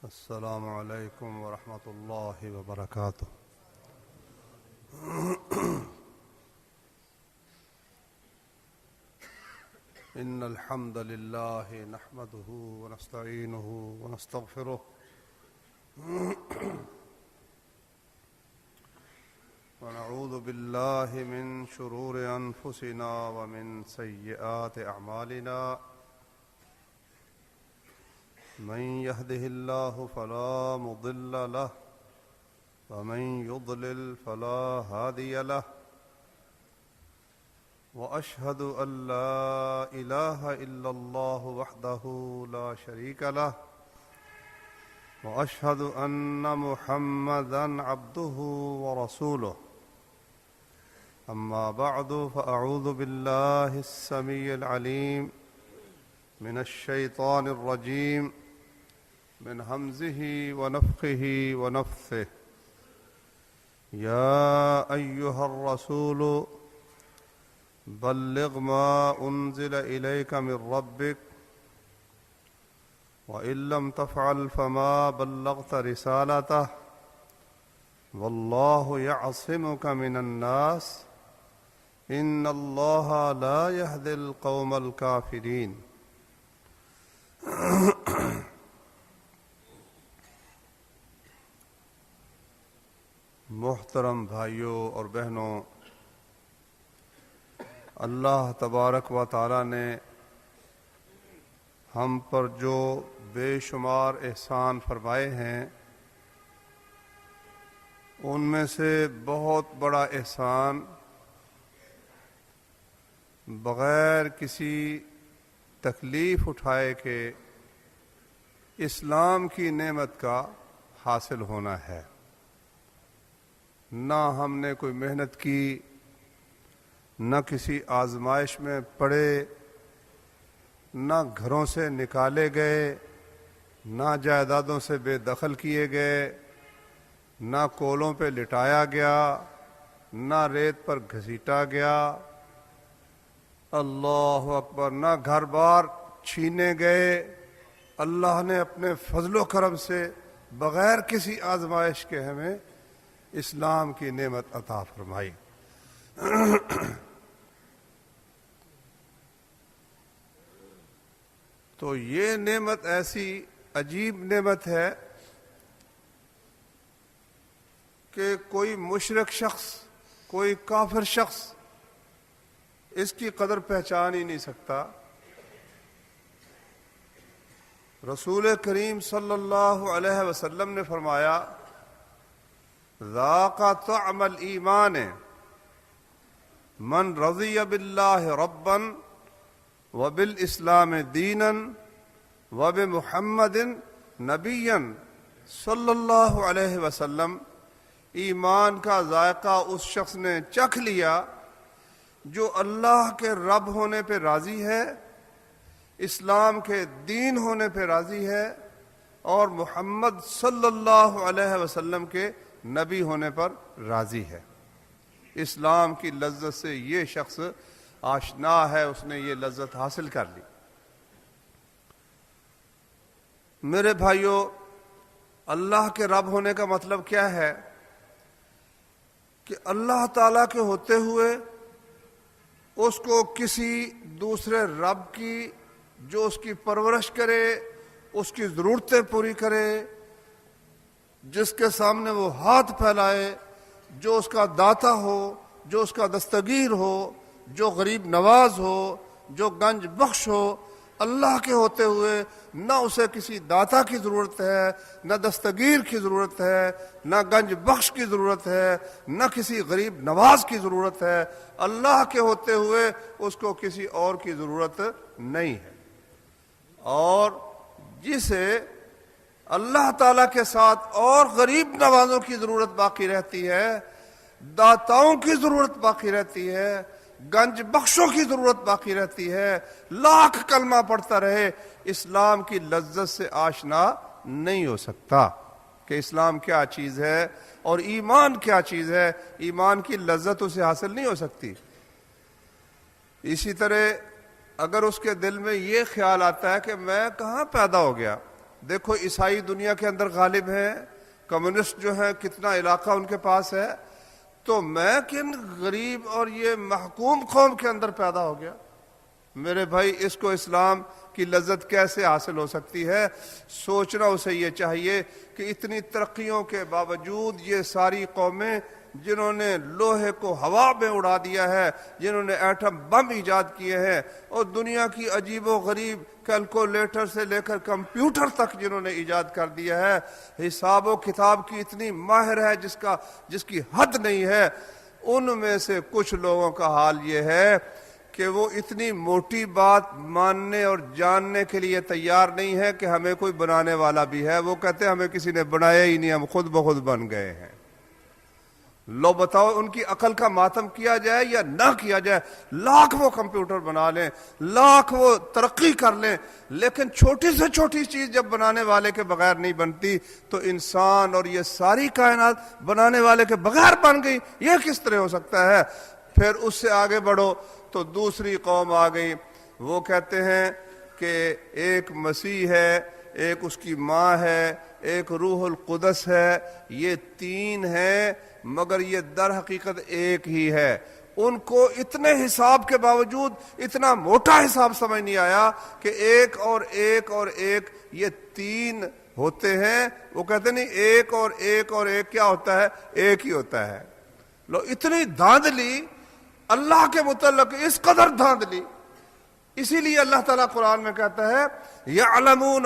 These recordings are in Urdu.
السلام علیکم ورحمۃ اللہ وبرکاتہ۔ ان الحمد للہ نحمده ونستعینه ونستغفره ونعوذ باللہ من شرور انفسنا ومن سیئات اعمالنا، من يهده الله فلا مضل له ومن يضلل فلا هادي له، وأشهد أن لا إله إلا الله وحده لا شريك له، وأشهد أن محمدًا عبده ورسوله، أما بعد فأعوذ بالله السميع العليم من الشيطان الرجيم من همزه ونفخه ونفثه۔ يا أيها الرسول بلغ ما أنزل إليك من ربك وإن لم تفعل فما بلغت رسالته والله يعصمك من الناس إن الله لا يهدي القوم الكافرين۔ محترم بھائیوں اور بہنوں، اللہ تبارک و تعالی نے ہم پر جو بے شمار احسان فرمائے ہیں، ان میں سے بہت بڑا احسان بغیر کسی تکلیف اٹھائے کہ اسلام کی نعمت کا حاصل ہونا ہے۔ نہ ہم نے کوئی محنت کی، نہ کسی آزمائش میں پڑے، نہ گھروں سے نکالے گئے، نہ جائیدادوں سے بے دخل کیے گئے، نہ کولوں پہ لٹایا گیا، نہ ریت پر گھسیٹا گیا، اللہ اکبر، نہ گھر بار چھینے گئے۔ اللہ نے اپنے فضل و کرم سے بغیر کسی آزمائش کے ہمیں اسلام کی نعمت عطا فرمائی۔ تو یہ نعمت ایسی عجیب نعمت ہے کہ کوئی مشرک شخص، کوئی کافر شخص اس کی قدر پہچان ہی نہیں سکتا۔ رسول کریم صلی اللہ علیہ وسلم نے فرمایا، ذاق طعم الایمان من رضی باللہ ربا وبالاسلام دینا وبمحمد نبیا صلی اللہ علیہ وسلم۔ ایمان کا ذائقہ اس شخص نے چکھ لیا جو اللہ کے رب ہونے پہ راضی ہے، اسلام کے دین ہونے پہ راضی ہے، اور محمد صلی اللہ علیہ وسلم کے نبی ہونے پر راضی ہے۔ اسلام کی لذت سے یہ شخص آشنا ہے، اس نے یہ لذت حاصل کر لی۔ میرے بھائیوں، اللہ کے رب ہونے کا مطلب کیا ہے؟ کہ اللہ تعالیٰ کے ہوتے ہوئے اس کو کسی دوسرے رب کی، جو اس کی پرورش کرے، اس کی ضرورتیں پوری کرے، جس کے سامنے وہ ہاتھ پھیلائے، جو اس کا داتا ہو، جو اس کا دستگیر ہو، جو غریب نواز ہو، جو گنج بخش ہو، اللہ کے ہوتے ہوئے نہ اسے کسی داتا کی ضرورت ہے، نہ دستگیر کی ضرورت ہے، نہ گنج بخش کی ضرورت ہے، نہ کسی غریب نواز کی ضرورت ہے۔ اللہ کے ہوتے ہوئے اس کو کسی اور کی ضرورت نہیں ہے۔ اور جسے اللہ تعالیٰ کے ساتھ اور غریب نوازوں کی ضرورت باقی رہتی ہے، داتاؤں کی ضرورت باقی رہتی ہے، گنج بخشوں کی ضرورت باقی رہتی ہے، لاکھ کلمہ پڑھتا رہے، اسلام کی لذت سے آشنا نہیں ہو سکتا کہ اسلام کیا چیز ہے اور ایمان کیا چیز ہے۔ ایمان کی لذت اسے حاصل نہیں ہو سکتی۔ اسی طرح اگر اس کے دل میں یہ خیال آتا ہے کہ میں کہاں پیدا ہو گیا، دیکھو عیسائی دنیا کے اندر غالب ہیں، کمیونسٹ جو ہیں کتنا علاقہ ان کے پاس ہے، تو میں کن غریب اور یہ محکوم قوم کے اندر پیدا ہو گیا؟ میرے بھائی اس کو اسلام کی لذت کیسے حاصل ہو سکتی ہے؟ سوچنا اسے یہ چاہیے کہ اتنی ترقیوں کے باوجود یہ ساری قومیں جنہوں نے لوہے کو ہوا میں اڑا دیا ہے، جنہوں نے ایٹم بم ایجاد کیے ہیں، اور دنیا کی عجیب و غریب کیلکولیٹر سے لے کر کمپیوٹر تک جنہوں نے ایجاد کر دیا ہے، حساب و کتاب کی اتنی ماہر ہے جس کی حد نہیں ہے، ان میں سے کچھ لوگوں کا حال یہ ہے کہ وہ اتنی موٹی بات ماننے اور جاننے کے لیے تیار نہیں ہے کہ ہمیں کوئی بنانے والا بھی ہے۔ وہ کہتے ہیں ہمیں کسی نے بنایا ہی نہیں، ہم خود بخود بن گئے ہیں۔ لو بتاؤ ان کی عقل کا ماتم کیا جائے یا نہ کیا جائے، لاکھ وہ کمپیوٹر بنا لیں، لاکھ وہ ترقی کر لیں، لیکن چھوٹی سے چھوٹی چیز جب بنانے والے کے بغیر نہیں بنتی تو انسان اور یہ ساری کائنات بنانے والے کے بغیر بن گئی، یہ کس طرح ہو سکتا ہے؟ پھر اس سے آگے بڑھو تو دوسری قوم آ گئی، وہ کہتے ہیں کہ ایک مسیح ہے، ایک اس کی ماں ہے، ایک روح القدس ہے، یہ تین ہیں مگر یہ در حقیقت ایک ہی ہے۔ ان کو اتنے حساب کے باوجود اتنا موٹا حساب سمجھ نہیں آیا کہ ایک اور ایک اور ایک یہ تین ہوتے ہیں۔ وہ کہتے نہیں ایک اور ایک اور ایک کیا ہوتا ہے؟ ایک ہی ہوتا ہے۔ لو اتنی دھاندلی اللہ کے متعلق، اس قدر دھاندلی، اسی لیے اللہ تعالیٰ قرآن میں کہتا ہے یعلمون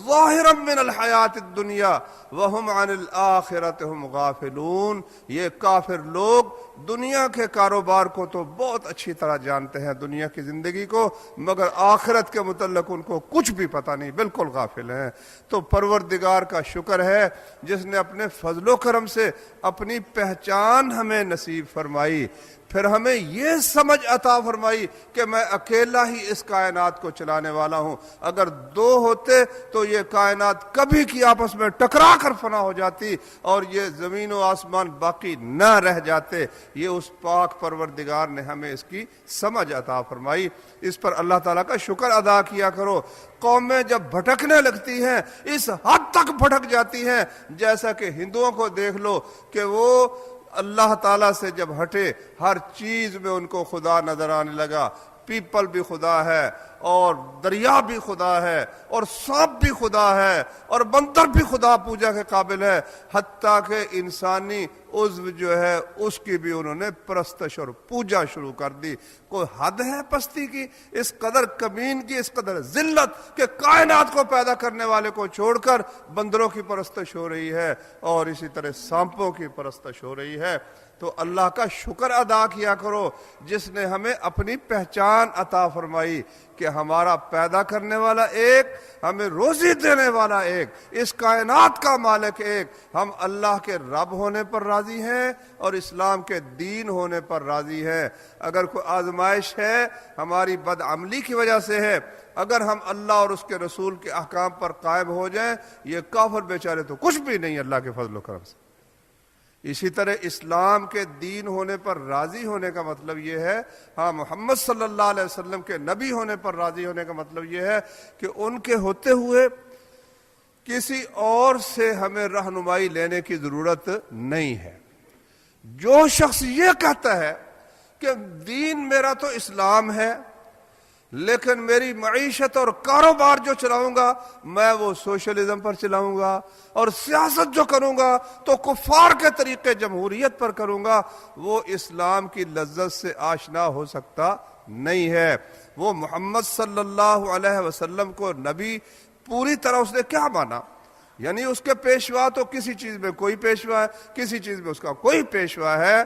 ظاہرا من الحیات الدنیا وہم عن الآخرۃ ہم غافلون۔ یہ کافر لوگ دنیا کے کاروبار کو تو بہت اچھی طرح جانتے ہیں، دنیا کی زندگی کو، مگر آخرت کے متعلق ان کو کچھ بھی پتہ نہیں، بالکل غافل ہیں۔ تو پروردگار کا شکر ہے جس نے اپنے فضل و کرم سے اپنی پہچان ہمیں نصیب فرمائی، پھر ہمیں یہ سمجھ عطا فرمائی کہ میں اکیلا ہی اس کائنات کو چلانے والا ہوں۔ اگر دو ہوتے تو یہ کائنات کبھی کی آپس میں ٹکرا کر فنا ہو جاتی اور یہ زمین و آسمان باقی نہ رہ جاتے۔ یہ اس پاک پروردگار نے ہمیں اس کی سمجھ عطا فرمائی۔ اس پر اللہ تعالیٰ کا شکر ادا کیا کرو۔ قومیں جب بھٹکنے لگتی ہیں اس حد تک بھٹک جاتی ہیں، جیسا کہ ہندوؤں کو دیکھ لو کہ وہ اللہ تعالیٰ سے جب ہٹے ہر چیز میں ان کو خدا نظر آنے لگا۔ پیپل بھی خدا ہے اور دریا بھی خدا ہے اور سانپ بھی خدا ہے اور بندر بھی خدا پوجا کے قابل ہے، حتیٰ کہ انسانی عضو جو ہے اس کی بھی انہوں نے پرستش اور پوجا شروع کر دی۔ کوئی حد ہے پستی کی، اس قدر کمین کی، اس قدر ذلت کہ کائنات کو پیدا کرنے والے کو چھوڑ کر بندروں کی پرستش ہو رہی ہے اور اسی طرح سانپوں کی پرستش ہو رہی ہے۔ تو اللہ کا شکر ادا کیا کرو جس نے ہمیں اپنی پہچان عطا فرمائی کہ ہمارا پیدا کرنے والا ایک، ہمیں روزی دینے والا ایک، اس کائنات کا مالک ایک۔ ہم اللہ کے رب ہونے پر راضی ہیں اور اسلام کے دین ہونے پر راضی ہیں۔ اگر کوئی آزمائش ہے ہماری بدعملی کی وجہ سے ہے، اگر ہم اللہ اور اس کے رسول کے احکام پر قائم ہو جائیں، یہ کافر بیچارے تو کچھ بھی نہیں اللہ کے فضل و کرم سے۔ اسی طرح اسلام کے دین ہونے پر راضی ہونے کا مطلب یہ ہے، ہاں محمد صلی اللہ علیہ وسلم کے نبی ہونے پر راضی ہونے کا مطلب یہ ہے کہ ان کے ہوتے ہوئے کسی اور سے ہمیں رہنمائی لینے کی ضرورت نہیں ہے۔ جو شخص یہ کہتا ہے کہ دین میرا تو اسلام ہے لیکن میری معیشت اور کاروبار جو چلاؤں گا میں وہ سوشلزم پر چلاؤں گا اور سیاست جو کروں گا تو کفار کے طریقے جمہوریت پر کروں گا، وہ اسلام کی لذت سے آشنا ہو سکتا نہیں ہے۔ وہ محمد صلی اللہ علیہ وسلم کو نبی پوری طرح اس نے کیا مانا؟ یعنی اس کے پیشوا تو کسی چیز میں کوئی پیشوا ہے، کسی چیز میں اس کا کوئی پیشوا ہے۔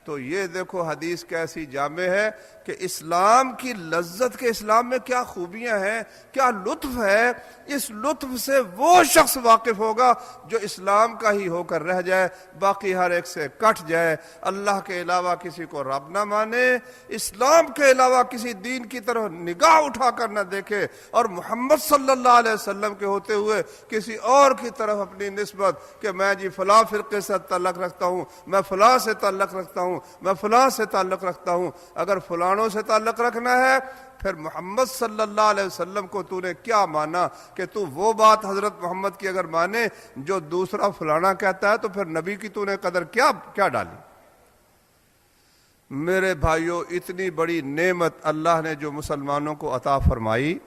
تو یہ دیکھو حدیث کیسی جامع ہے کہ اسلام کی لذت کے اسلام میں کیا خوبیاں ہیں، کیا لطف ہے۔ اس لطف سے وہ شخص واقف ہوگا جو اسلام کا ہی ہو کر رہ جائے، باقی ہر ایک سے کٹ جائے، اللہ کے علاوہ کسی کو رب نہ مانے، اسلام کے علاوہ کسی دین کی طرف نگاہ اٹھا کر نہ دیکھے، اور محمد صلی اللہ علیہ وسلم کے ہوتے ہوئے کسی اور کی طرف اپنی نسبت کہ میں جی فلاں فرقے سے تعلق رکھتا ہوں، میں فلاں سے تعلق رکھتا ہوں، ہوں، میں فلاں سے تعلق رکھتا ہوں۔ اگر فلانوں سے تعلق رکھنا ہے پھر محمد صلی اللہ علیہ وسلم کو تو نے کیا مانا کہ تو وہ بات حضرت محمد کی اگر مانے جو دوسرا فلانا کہتا ہے تو پھر نبی کی تو نے قدر کیا ڈالی؟ میرے بھائیوں، اتنی بڑی نعمت اللہ نے جو مسلمانوں کو عطا فرمائی،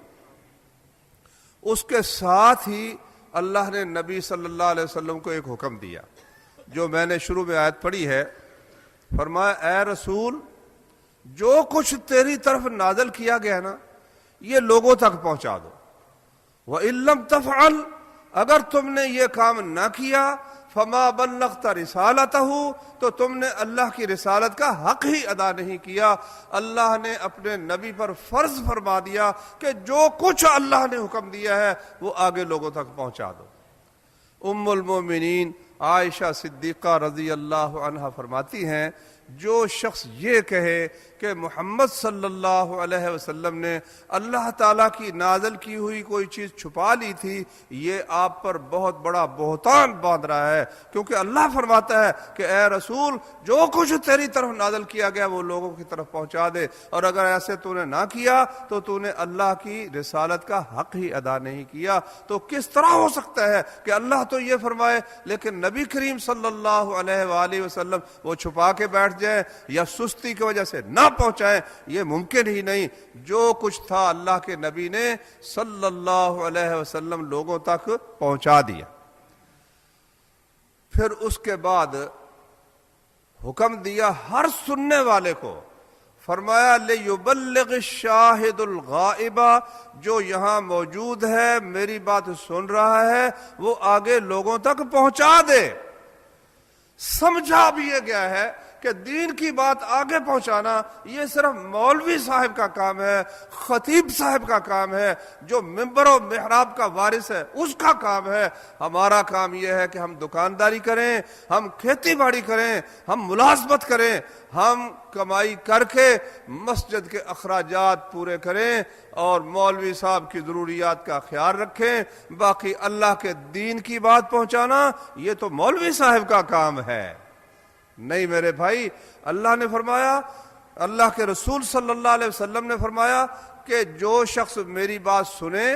اس کے ساتھ ہی اللہ نے نبی صلی اللہ علیہ وسلم کو ایک حکم دیا جو میں نے شروع میں آیت پڑھی ہے۔ فرمایا اے رسول، جو کچھ تیری طرف نازل کیا گیا نا یہ لوگوں تک پہنچا دو۔ وَإِن لَّمْ تَفْعَلْ، اگر تم نے یہ کام نہ کیا، فَمَا بَلَّغْتَ رِسَالَتَهُ، تو تم نے اللہ کی رسالت کا حق ہی ادا نہیں کیا۔ اللہ نے اپنے نبی پر فرض فرما دیا کہ جو کچھ اللہ نے حکم دیا ہے وہ آگے لوگوں تک پہنچا دو۔ ام المومنین عائشہ صدیقہ رضی اللہ عنہ فرماتی ہیں، جو شخص یہ کہے کہ محمد صلی اللہ علیہ وسلم نے اللہ تعالیٰ کی نازل کی ہوئی کوئی چیز چھپا لی تھی، یہ آپ پر بہت بڑا بہتان باندھ رہا ہے، کیونکہ اللہ فرماتا ہے کہ اے رسول جو کچھ تیری طرف نازل کیا گیا وہ لوگوں کی طرف پہنچا دے، اور اگر ایسے تو نے نہ کیا تو تو نے اللہ کی رسالت کا حق ہی ادا نہیں کیا۔ تو کس طرح ہو سکتا ہے کہ اللہ تو یہ فرمائے لیکن نبی کریم صلی اللہ علیہ وآلہ وسلم وہ چھپا کے بیٹھ جائیں یا سستی کی وجہ سے نہ پہنچائیں؟ یہ ممکن ہی نہیں۔ جو کچھ تھا اللہ کے نبی نے صلی اللہ علیہ وسلم لوگوں تک پہنچا دیا۔ پھر اس کے بعد حکم دیا ہر سننے والے کو، فرمایا لِيُبَلِّغِ الشَّاهِدُ الْغَائِبَ، جو یہاں موجود ہے میری بات سن رہا ہے وہ آگے لوگوں تک پہنچا دے۔ سمجھا بھی یہ گیا ہے کہ دین کی بات آگے پہنچانا یہ صرف مولوی صاحب کا کام ہے، خطیب صاحب کا کام ہے، جو ممبر و محراب کا وارث ہے اس کا کام ہے۔ ہمارا کام یہ ہے کہ ہم دکانداری کریں، ہم کھیتی باڑی کریں، ہم ملازمت کریں، ہم کمائی کر کے مسجد کے اخراجات پورے کریں اور مولوی صاحب کی ضروریات کا خیال رکھیں۔ باقی اللہ کے دین کی بات پہنچانا یہ تو مولوی صاحب کا کام ہے۔ نہیں میرے بھائی، اللہ نے فرمایا، اللہ کے رسول صلی اللہ علیہ وسلم نے فرمایا کہ جو شخص میری بات سنے،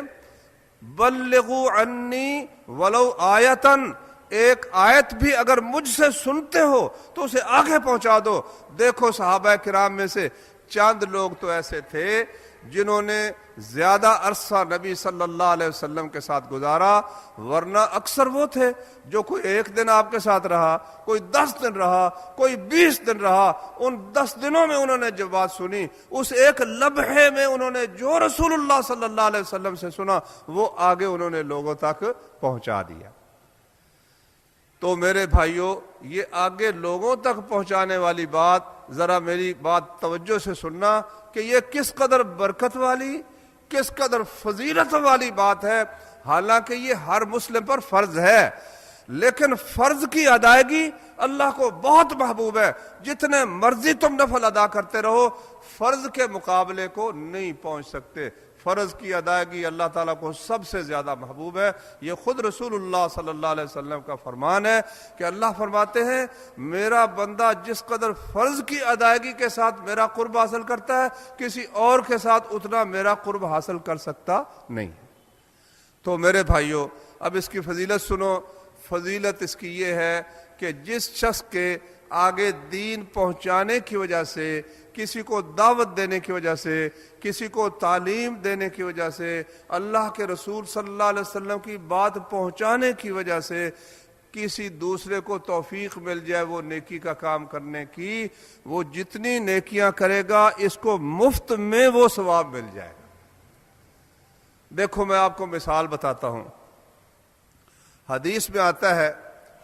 بلغوا عنی ولو آیتن، ایک آیت بھی اگر مجھ سے سنتے ہو تو اسے آگے پہنچا دو۔ دیکھو صحابہ کرام میں سے چند لوگ تو ایسے تھے جنہوں نے زیادہ عرصہ نبی صلی اللہ علیہ وسلم کے ساتھ گزارا، ورنہ اکثر وہ تھے جو کوئی 1 دن آپ کے ساتھ رہا، کوئی 10 دن رہا، کوئی 20 دن رہا۔ ان 10 دنوں میں انہوں نے جو بات سنی، اس ایک لمحے میں انہوں نے جو رسول اللہ صلی اللہ علیہ وسلم سے سنا وہ آگے انہوں نے لوگوں تک پہنچا دیا۔ تو میرے بھائیوں، یہ آگے لوگوں تک پہنچانے والی بات ذرا میری بات توجہ سے سننا کہ یہ کس قدر برکت والی، کس قدر فضیلت والی بات ہے۔ حالانکہ یہ ہر مسلم پر فرض ہے، لیکن فرض کی ادائیگی اللہ کو بہت محبوب ہے۔ جتنے مرضی تم نفل ادا کرتے رہو فرض کے مقابلے کو نہیں پہنچ سکتے۔ فرض کی ادائیگی اللہ تعالیٰ کو سب سے زیادہ محبوب ہے۔ یہ خود رسول اللہ صلی اللہ علیہ وسلم کا فرمان ہے کہ اللہ فرماتے ہیں میرا بندہ جس قدر فرض کی ادائیگی کے ساتھ میرا قرب حاصل کرتا ہے کسی اور کے ساتھ اتنا میرا قرب حاصل کر سکتا نہیں۔ تو میرے بھائیوں، اب اس کی فضیلت سنو۔ فضیلت اس کی یہ ہے کہ جس شخص کے آگے دین پہنچانے کی وجہ سے، کسی کو دعوت دینے کی وجہ سے، کسی کو تعلیم دینے کی وجہ سے، اللہ کے رسول صلی اللہ علیہ وسلم کی بات پہنچانے کی وجہ سے کسی دوسرے کو توفیق مل جائے وہ نیکی کا کام کرنے کی، وہ جتنی نیکیاں کرے گا اس کو مفت میں وہ ثواب مل جائے گا۔ دیکھو میں آپ کو مثال بتاتا ہوں۔ حدیث میں آتا ہے،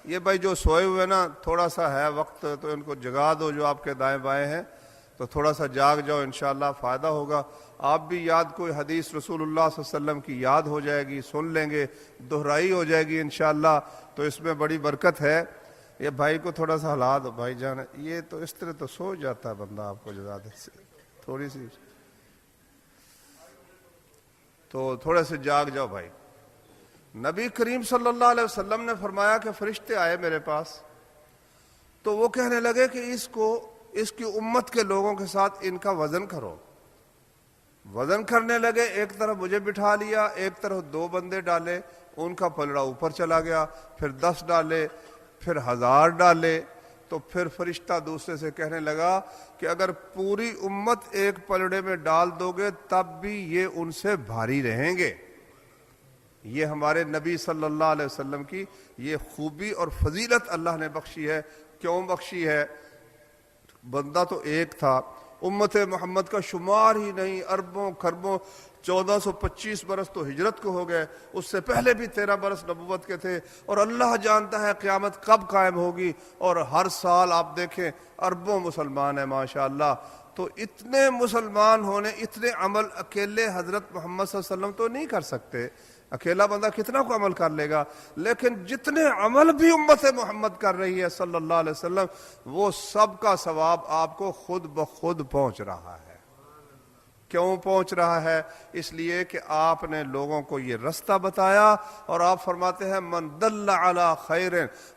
یہ بھائی جو سوئے ہوئے نا تھوڑا سا ہے وقت تو ان کو جگا دو، جو آپ کے دائیں بائیں ہیں تو تھوڑا سا جاگ جاؤ، انشاءاللہ فائدہ ہوگا۔ آپ بھی یاد کوئی حدیث رسول اللہ صلی اللہ علیہ وسلم کی یاد ہو جائے گی، سن لیں گے، دہرائی ہو جائے گی انشاءاللہ، تو اس میں بڑی برکت ہے۔ یہ بھائی کو تھوڑا سا ہلا دو، بھائی جان یہ تو اس طرح تو سو جاتا ہے بندہ، آپ کو جگا دے تھوڑی سی، تو تھوڑے سے جاگ جاؤ بھائی۔ نبی کریم صلی اللہ علیہ وسلم نے فرمایا کہ فرشتے آئے میرے پاس تو وہ کہنے لگے کہ اس کو اس کی امت کے لوگوں کے ساتھ ان کا وزن کرو۔ وزن کرنے لگے، ایک طرف مجھے بٹھا لیا، ایک طرف 2 بندے ڈالے، ان کا پلڑا اوپر چلا گیا، پھر 10 ڈالے، پھر 1000 ڈالے، تو پھر فرشتہ دوسرے سے کہنے لگا کہ اگر پوری امت ایک پلڑے میں ڈال دو گے تب بھی یہ ان سے بھاری رہیں گے۔ یہ ہمارے نبی صلی اللہ علیہ وسلم کی یہ خوبی اور فضیلت اللہ نے بخشی ہے۔ کیوں بخشی ہے؟ بندہ تو ایک تھا، امت محمد کا شمار ہی نہیں، اربوں خربوں، 1425 برس تو ہجرت کو ہو گئے، اس سے پہلے بھی 13 برس نبوت کے تھے، اور اللہ جانتا ہے قیامت کب قائم ہوگی، اور ہر سال آپ دیکھیں اربوں مسلمان ہیں ماشاءاللہ۔ تو اتنے مسلمان ہونے، اتنے عمل اکیلے حضرت محمد صلی اللہ علیہ وسلم تو نہیں کر سکتے، اکیلا بندہ کتنا کو عمل کر لے گا، لیکن جتنے عمل بھی امت محمد کر رہی ہے صلی اللہ علیہ وسلم، وہ سب کا ثواب آپ کو خود بخود پہنچ رہا ہے۔ کیوں پہنچ رہا ہے؟ اس لیے کہ آپ نے لوگوں کو یہ رستہ بتایا، اور آپ فرماتے ہیں من دل علی خیر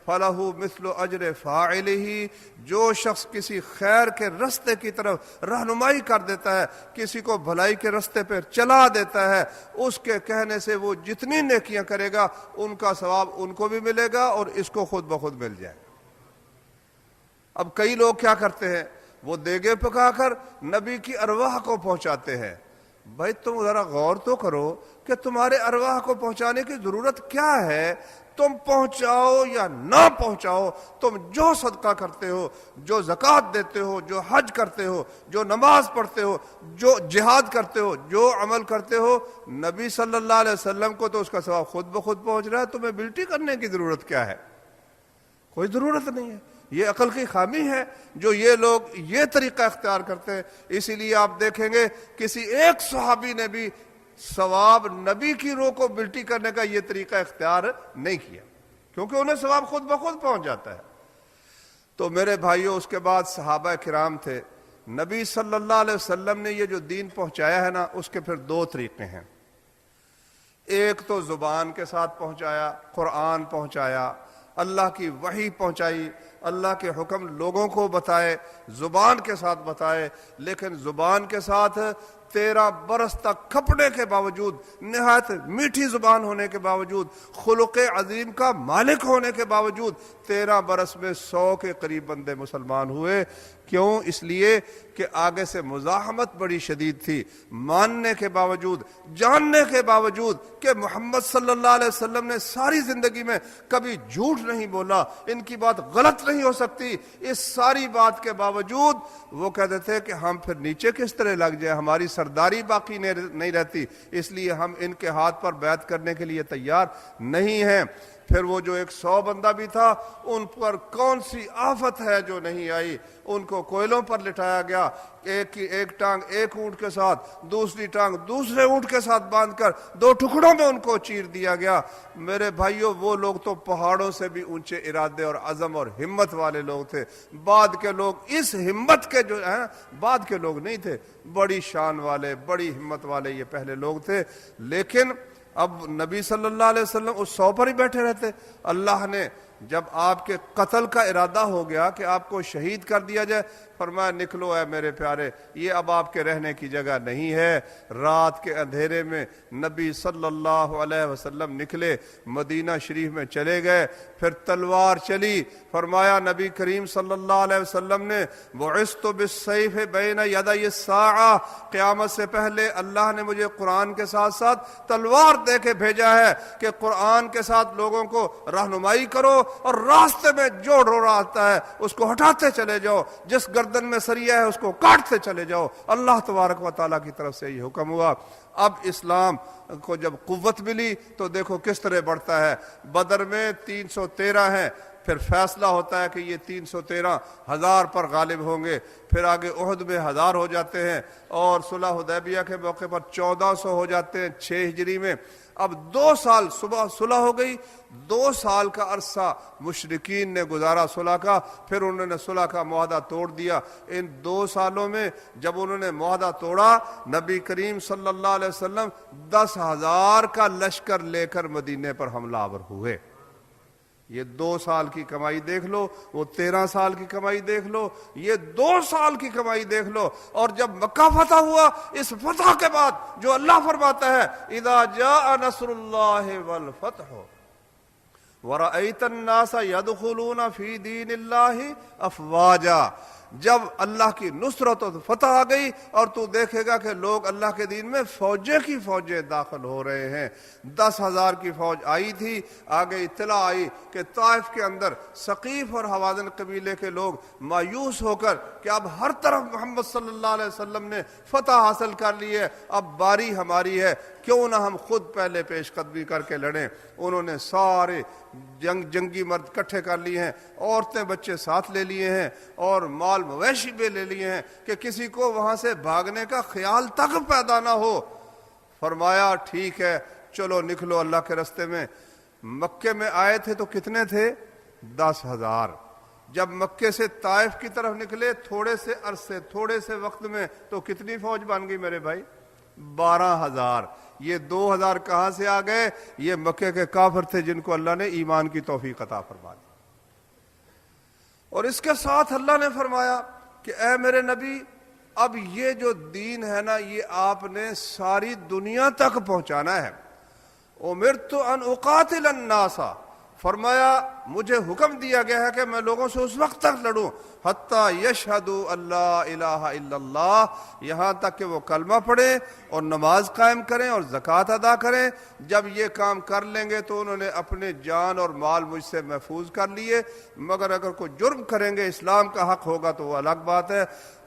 فلہ مثل اجر فاعلہ، جو شخص کسی خیر کے رستے کی طرف رہنمائی کر دیتا ہے، کسی کو بھلائی کے رستے پر چلا دیتا ہے، اس کے کہنے سے وہ جتنی نیکیاں کرے گا ان کا ثواب ان کو بھی ملے گا اور اس کو خود بخود مل جائے گا۔ اب کئی لوگ کیا کرتے ہیں، وہ دیگے پکا کر نبی کی ارواح کو پہنچاتے ہیں۔ بھائی تم ذرا غور تو کرو کہ تمہارے ارواح کو پہنچانے کی ضرورت کیا ہے؟ تم پہنچاؤ یا نہ پہنچاؤ، تم جو صدقہ کرتے ہو، جو زکوٰۃ دیتے ہو، جو حج کرتے ہو، جو نماز پڑھتے ہو، جو جہاد کرتے ہو، جو عمل کرتے ہو، نبی صلی اللہ علیہ وسلم کو تو اس کا ثواب خود بخود پہنچ رہا ہے، تمہیں بلٹی کرنے کی ضرورت کیا ہے؟ کوئی ضرورت نہیں ہے۔ یہ عقل کی خامی ہے جو یہ لوگ یہ طریقہ اختیار کرتے ہیں۔ اسی لیے آپ دیکھیں گے کسی ایک صحابی نے بھی ثواب نبی کی روح کو بلٹی کرنے کا یہ طریقہ اختیار نہیں کیا، کیونکہ انہیں ثواب خود بخود پہنچ جاتا ہے۔ تو میرے بھائیوں، اس کے بعد صحابہ کرام تھے، نبی صلی اللہ علیہ وسلم نے یہ جو دین پہنچایا ہے نا، اس کے پھر 2 طریقے ہیں۔ ایک تو زبان کے ساتھ پہنچایا، قرآن پہنچایا، اللہ کی وحی پہنچائی، اللہ کے حکم لوگوں کو بتائے، زبان کے ساتھ بتائے، لیکن زبان کے ساتھ 13 برس تک کھپنے کے باوجود، نہایت میٹھی زبان ہونے کے باوجود، خلق عظیم کا مالک ہونے کے باوجود 13 برس میں 100 کے قریب بندے مسلمان ہوئے۔ کیوں؟ اس لیے کہ آگے سے مزاحمت بڑی شدید تھی، ماننے کے باوجود، جاننے کے باوجود کہ محمد صلی اللہ علیہ وسلم نے ساری زندگی میں کبھی جھوٹ نہیں بولا، ان کی بات غلط نہیں ہو سکتی، اس ساری بات کے باوجود وہ کہتے تھے کہ ہم پھر نیچے کس طرح لگ جائیں، ہماری سرداری باقی نہیں رہتی، اس لیے ہم ان کے ہاتھ پر بیعت کرنے کے لیے تیار نہیں ہیں۔ پھر وہ جو 100 بندہ بھی تھا، ان پر کون سی آفت ہے جو نہیں آئی، ان کو کوئلوں پر لٹایا گیا، ایک ٹانگ ایک اونٹ کے ساتھ، دوسری ٹانگ دوسرے اونٹ کے ساتھ باندھ کر 2 ٹکڑوں میں ان کو چیر دیا گیا۔ میرے بھائیوں، وہ لوگ تو پہاڑوں سے بھی اونچے ارادے اور عزم اور ہمت والے لوگ تھے۔ بعد کے لوگ اس ہمت کے جو ہیں، بعد کے لوگ نہیں تھے، بڑی شان والے، بڑی ہمت والے یہ پہلے لوگ تھے۔ لیکن اب نبی صلی اللہ علیہ وسلم اس 100 پر ہی بیٹھے رہتے۔ اللہ نے جب آپ کے قتل کا ارادہ ہو گیا کہ آپ کو شہید کر دیا جائے، فرمایا نکلو اے میرے پیارے، یہ اب آپ کے رہنے کی جگہ نہیں ہے۔ رات کے اندھیرے میں نبی صلی اللہ علیہ وسلم نکلے، مدینہ شریف میں چلے گئے، پھر تلوار چلی۔ فرمایا نبی کریم صلی اللہ علیہ وسلم نے بعثت بالسیف بین یدی الساعہ، قیامت سے پہلے اللہ نے مجھے قرآن کے ساتھ ساتھ تلوار دے کے بھیجا ہے کہ قرآن کے ساتھ لوگوں کو رہنمائی کرو، اور راستے میں جو رو آتا ہے اس کو ہٹاتے چلے جاؤ، جس گردن میں سریہ ہے اس کو کاٹتے چلے جاؤ۔ اللہ تبارک و تعالیٰ کی طرف سے یہ حکم ہوا۔ اب اسلام کو جب قوت ملی تو دیکھو کس طرح بڑھتا ہے۔ بدر میں 313 ہیں، پھر فیصلہ ہوتا ہے کہ یہ 313 1000 پر غالب ہوں گے، پھر آگے احد میں 1000 ہو جاتے ہیں، اور صلح حدیبیہ کے موقع پر 1400 ہو جاتے ہیں 6 ہجری میں۔ اب 2 سال صلح ہو گئی، 2 سال کا عرصہ مشرکین نے گزارا صلح کا، پھر انہوں نے صلح کا معاہدہ توڑ دیا۔ ان 2 سالوں میں جب انہوں نے معاہدہ توڑا، نبی کریم صلی اللہ علیہ وسلم 10,000 کا لشکر لے کر مدینے پر حملہ آور ہوئے۔ یہ 2 سال کی کمائی دیکھ لو، وہ 13 سال کی کمائی دیکھ لو، یہ 2 سال کی کمائی دیکھ لو. اور جب مکہ فتح ہوا، اس فتح کے بعد جو اللہ فرماتا ہے اذا جاء نصر اللہ والفتح وَرَأَيْتَ النَّاسَ يَدْخُلُونَ فِي دِينِ اللَّهِ أَفْوَاجًا، جب اللہ کی نصرت و فتح آ گئی اور تو دیکھے گا کہ لوگ اللہ کے دین میں فوجیں کی فوجیں داخل ہو رہے ہیں. 10,000 کی فوج آئی تھی، آگے اطلاع آئی کہ طائف کے اندر ثقیف اور حوازن قبیلے کے لوگ مایوس ہو کر کہ اب ہر طرف محمد صلی اللہ علیہ وسلم نے فتح حاصل کر لی ہے، اب باری ہماری ہے، کیوں نہ ہم خود پہلے پیش قدمی کر کے لڑیں. انہوں نے سارے جنگی مرد اکٹھے کر لیے ہیں، عورتیں بچے ساتھ لے لیے ہیں اور مال مویشی بھی لے لیے ہیں کہ کسی کو وہاں سے بھاگنے کا خیال تک پیدا نہ ہو. فرمایا ٹھیک ہے چلو نکلو اللہ کے راستے میں. مکے میں آئے تھے تو کتنے تھے؟ 10,000. جب مکے سے طائف کی طرف نکلے تھوڑے سے عرصے، تھوڑے سے وقت میں تو کتنی فوج بن گئی میرے بھائی؟ 12,000. یہ 2,000 کہاں سے آ گئے؟ یہ مکے کے کافر تھے جن کو اللہ نے ایمان کی توفیق عطا فرما دی. اور اس کے ساتھ اللہ نے فرمایا کہ اے میرے نبی، اب یہ جو دین ہے نا یہ آپ نے ساری دنیا تک پہنچانا ہے. امرت ان اقاتل الناس، فرمایا مجھے حکم دیا گیا ہے کہ میں لوگوں سے اس وقت تک لڑوں حتیٰ یشہدوا اللہ الہ الا اللہ، یہاں تک کہ وہ کلمہ پڑھیں اور نماز قائم کریں اور زکوٰۃ ادا کریں. جب یہ کام کر لیں گے تو انہوں نے اپنے جان اور مال مجھ سے محفوظ کر لیے، مگر اگر کوئی جرم کریں گے اسلام کا حق ہوگا تو وہ الگ بات ہے،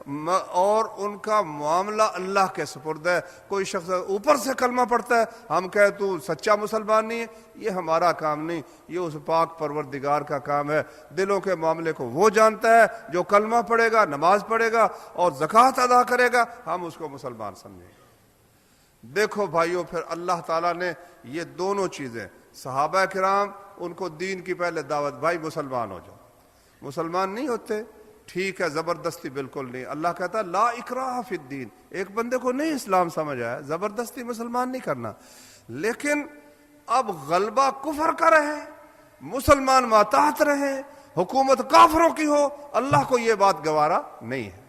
اور ان کا معاملہ اللہ کے سپرد ہے. کوئی شخص اوپر سے کلمہ پڑھتا ہے، ہم کہے تو سچا مسلمان نہیں ہے، یہ ہمارا کام نہیں، یہ اس پاک پروردگار کا کام ہے. دلوں کے معاملے کو وہ جانتا ہے، جو کلمہ پڑھے گا، نماز پڑھے گا اور زکوٰۃ ادا کرے گا ہم اس کو مسلمان سمجھیں. دیکھو بھائیو، پھر اللہ تعالیٰ نے یہ دونوں چیزیں، صحابہ کرام ان کو دین کی پہلے دعوت، بھائی مسلمان ہو جاؤ. مسلمان نہیں ہوتے، ٹھیک ہے، زبردستی بالکل نہیں. اللہ کہتا ہے لا اکراہ فی الدین، ایک بندے کو نہیں اسلام سمجھ آیا زبردستی مسلمان نہیں کرنا. لیکن اب غلبہ کفر کا رہے، مسلمان ماتحت رہے، حکومت کافروں کی ہو، اللہ کو یہ بات گوارا نہیں ہے.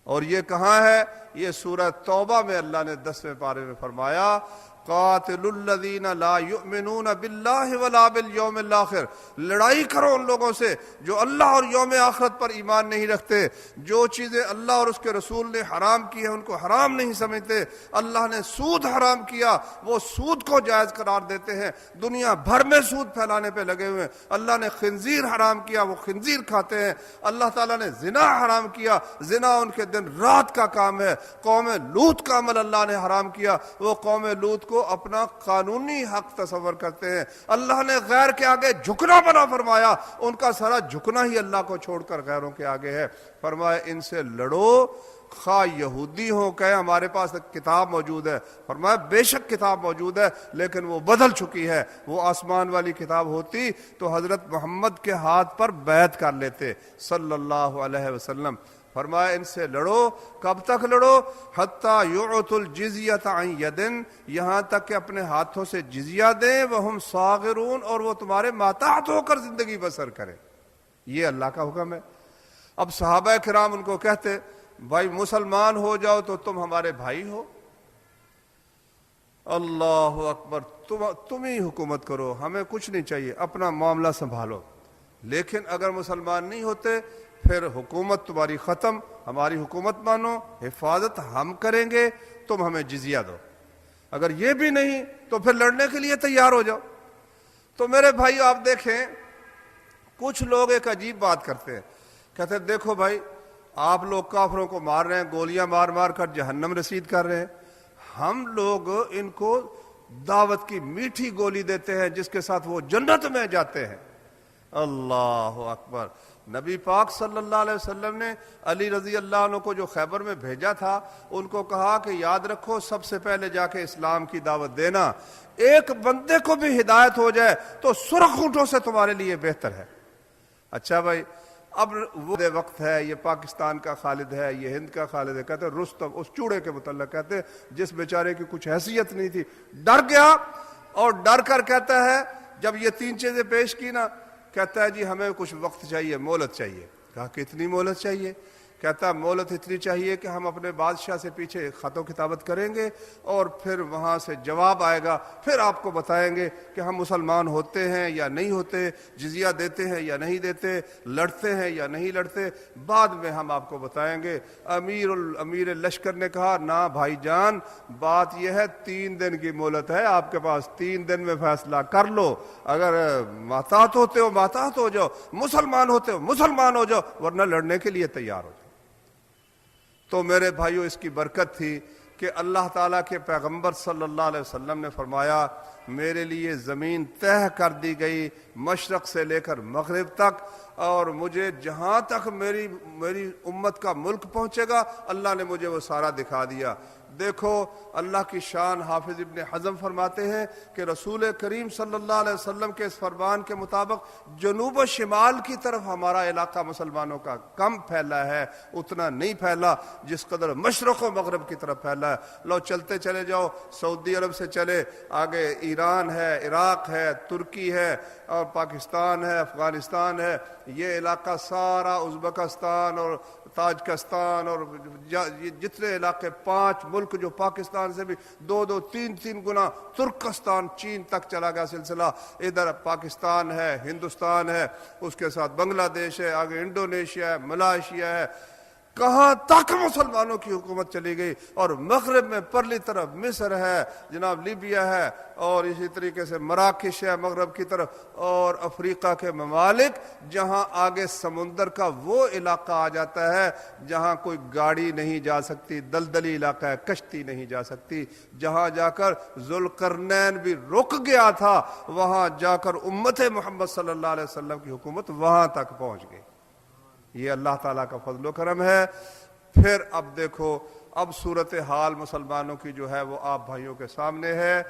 اور یہ کہاں ہے؟ یہ سورہ توبہ میں اللہ نے 10ویں پارے میں فرمایا قاتل الذین لا یؤمنون باللہ ولا بالیوم الآخر، لڑائی کرو ان لوگوں سے جو اللہ اور یوم آخرت پر ایمان نہیں رکھتے، جو چیزیں اللہ اور اس کے رسول نے حرام کی ہیں ان کو حرام نہیں سمجھتے. اللہ نے سود حرام کیا، وہ سود کو جائز قرار دیتے ہیں، دنیا بھر میں سود پھیلانے پہ لگے ہوئے ہیں. اللہ نے خنزیر حرام کیا، وہ خنزیر کھاتے ہیں. اللہ تعالیٰ نے زنا حرام کیا، زنا ان کے دن رات کا کام ہے. قوم لوط کا عمل اللہ نے حرام کیا، وہ قوم لوط کو اپنا قانونی حق تصور کرتے ہیں. اللہ نے غیر کے آگے جھکنا منع فرمایا، ان کا سارا جھکنا ہی اللہ کو چھوڑ کر غیروں کے آگے ہے. فرمایا ان سے لڑو، خواہ یہودی ہوں کہ ہمارے پاس کتاب موجود ہے. فرمایا بے شک کتاب موجود ہے لیکن وہ بدل چکی ہے. وہ آسمان والی کتاب ہوتی تو حضرت محمد کے ہاتھ پر بیعت کر لیتے صلی اللہ علیہ وسلم. فرمایا ان سے لڑو. کب تک لڑو؟ حتیٰ یعطوا الجزیۃ عن ید، یہاں تک کہ اپنے ہاتھوں سے جزیہ دیں، وہم صاغرون، اور وہ تمہارے ماتحت ہو کر زندگی بسر کریں. یہ اللہ کا حکم ہے. اب صحابہ کرام ان کو کہتے بھائی مسلمان ہو جاؤ تو تم ہمارے بھائی ہو. اللہ اکبر، تم ہی حکومت کرو، ہمیں کچھ نہیں چاہیے، اپنا معاملہ سنبھالو. لیکن اگر مسلمان نہیں ہوتے پھر حکومت تمہاری ختم، ہماری حکومت مانو، حفاظت ہم کریں گے، تم ہمیں جزیہ دو. اگر یہ بھی نہیں تو پھر لڑنے کے لیے تیار ہو جاؤ. تو میرے بھائی آپ دیکھیں کچھ لوگ ایک عجیب بات کرتے ہیں، کہتے ہیں دیکھو بھائی آپ لوگ کافروں کو مار رہے ہیں، گولیاں مار مار کر جہنم رسید کر رہے ہیں، ہم لوگ ان کو دعوت کی میٹھی گولی دیتے ہیں جس کے ساتھ وہ جنت میں جاتے ہیں. اللہ اکبر. نبی پاک صلی اللہ علیہ وسلم نے علی رضی اللہ عنہ کو جو خیبر میں بھیجا تھا ان کو کہا کہ یاد رکھو سب سے پہلے جا کے اسلام کی دعوت دینا، ایک بندے کو بھی ہدایت ہو جائے تو سرخ اونٹوں سے تمہارے لیے بہتر ہے. اچھا بھائی اب وہ وقت ہے، یہ پاکستان کا خالد ہے، یہ ہند کا خالد ہے. کہتے ہیں رستم، اس چوڑے کے متعلق کہتے ہیں جس بیچارے کی کچھ حیثیت نہیں تھی، ڈر گیا اور ڈر کر کہتا ہے جب یہ 3 چیزیں پیش کی نا، کہتا ہے جی ہمیں کچھ وقت چاہیے، مہلت چاہیے۔ کہا کتنی مہلت چاہیے؟ کہتا ہے مہلت اتنی چاہیے کہ ہم اپنے بادشاہ سے پیچھے خط و کتابت کریں گے اور پھر وہاں سے جواب آئے گا، پھر آپ کو بتائیں گے کہ ہم مسلمان ہوتے ہیں یا نہیں ہوتے، جزیہ دیتے ہیں یا نہیں دیتے، لڑتے ہیں یا نہیں لڑتے، بعد میں ہم آپ کو بتائیں گے۔ امیر لشکر نے کہا نا بھائی جان، بات یہ ہے 3 دن کی مہلت ہے آپ کے پاس، 3 دن میں فیصلہ کر لو، اگر محتاط ہوتے ہو محتاط ہو جاؤ، مسلمان ہوتے ہو مسلمان ہو جاؤ، ورنہ لڑنے کے لیے تیار ہو جاؤ۔ تو میرے بھائیو اس کی برکت تھی کہ اللہ تعالیٰ کے پیغمبر صلی اللہ علیہ وسلم نے فرمایا میرے لیے زمین تہہ کر دی گئی مشرق سے لے کر مغرب تک، اور مجھے جہاں تک میری امت کا ملک پہنچے گا اللہ نے مجھے وہ سارا دکھا دیا۔ دیکھو اللہ کی شان، حافظ ابن حزم فرماتے ہیں کہ رسول کریم صلی اللہ علیہ وسلم کے اس فرمان کے مطابق جنوب و شمال کی طرف ہمارا علاقہ مسلمانوں کا کم پھیلا ہے، اتنا نہیں پھیلا جس قدر مشرق و مغرب کی طرف پھیلا ہے۔ لو چلتے چلے جاؤ، سعودی عرب سے چلے آگے ایران ہے، عراق ہے، ترکی ہے، اور پاکستان ہے، افغانستان ہے، یہ علاقہ سارا ازبکستان اور تاجکستان اور جتنے علاقے 5 ملک جو پاکستان سے بھی 2 3 گنا، ترکستان چین تک چلا گیا سلسلہ، ادھر پاکستان ہے، ہندوستان ہے، اس کے ساتھ بنگلہ دیش ہے، آگے انڈونیشیا ہے، ملائیشیا ہے، کہاں تک مسلمانوں کی حکومت چلی گئی۔ اور مغرب میں پرلی طرف مصر ہے، جناب لیبیا ہے، اور اسی طریقے سے مراکش ہے مغرب کی طرف، اور افریقہ کے ممالک جہاں آگے سمندر کا وہ علاقہ آ جاتا ہے جہاں کوئی گاڑی نہیں جا سکتی، دلدلی علاقہ ہے، کشتی نہیں جا سکتی، جہاں جا کر ذوالقرنین بھی رک گیا تھا، وہاں جا کر امت محمد صلی اللہ علیہ وسلم کی حکومت وہاں تک پہنچ گئی۔ یہ اللہ تعالیٰ کا فضل و کرم ہے۔ پھر اب دیکھو، اب صورتحال مسلمانوں کی جو ہے وہ آپ بھائیوں کے سامنے ہے۔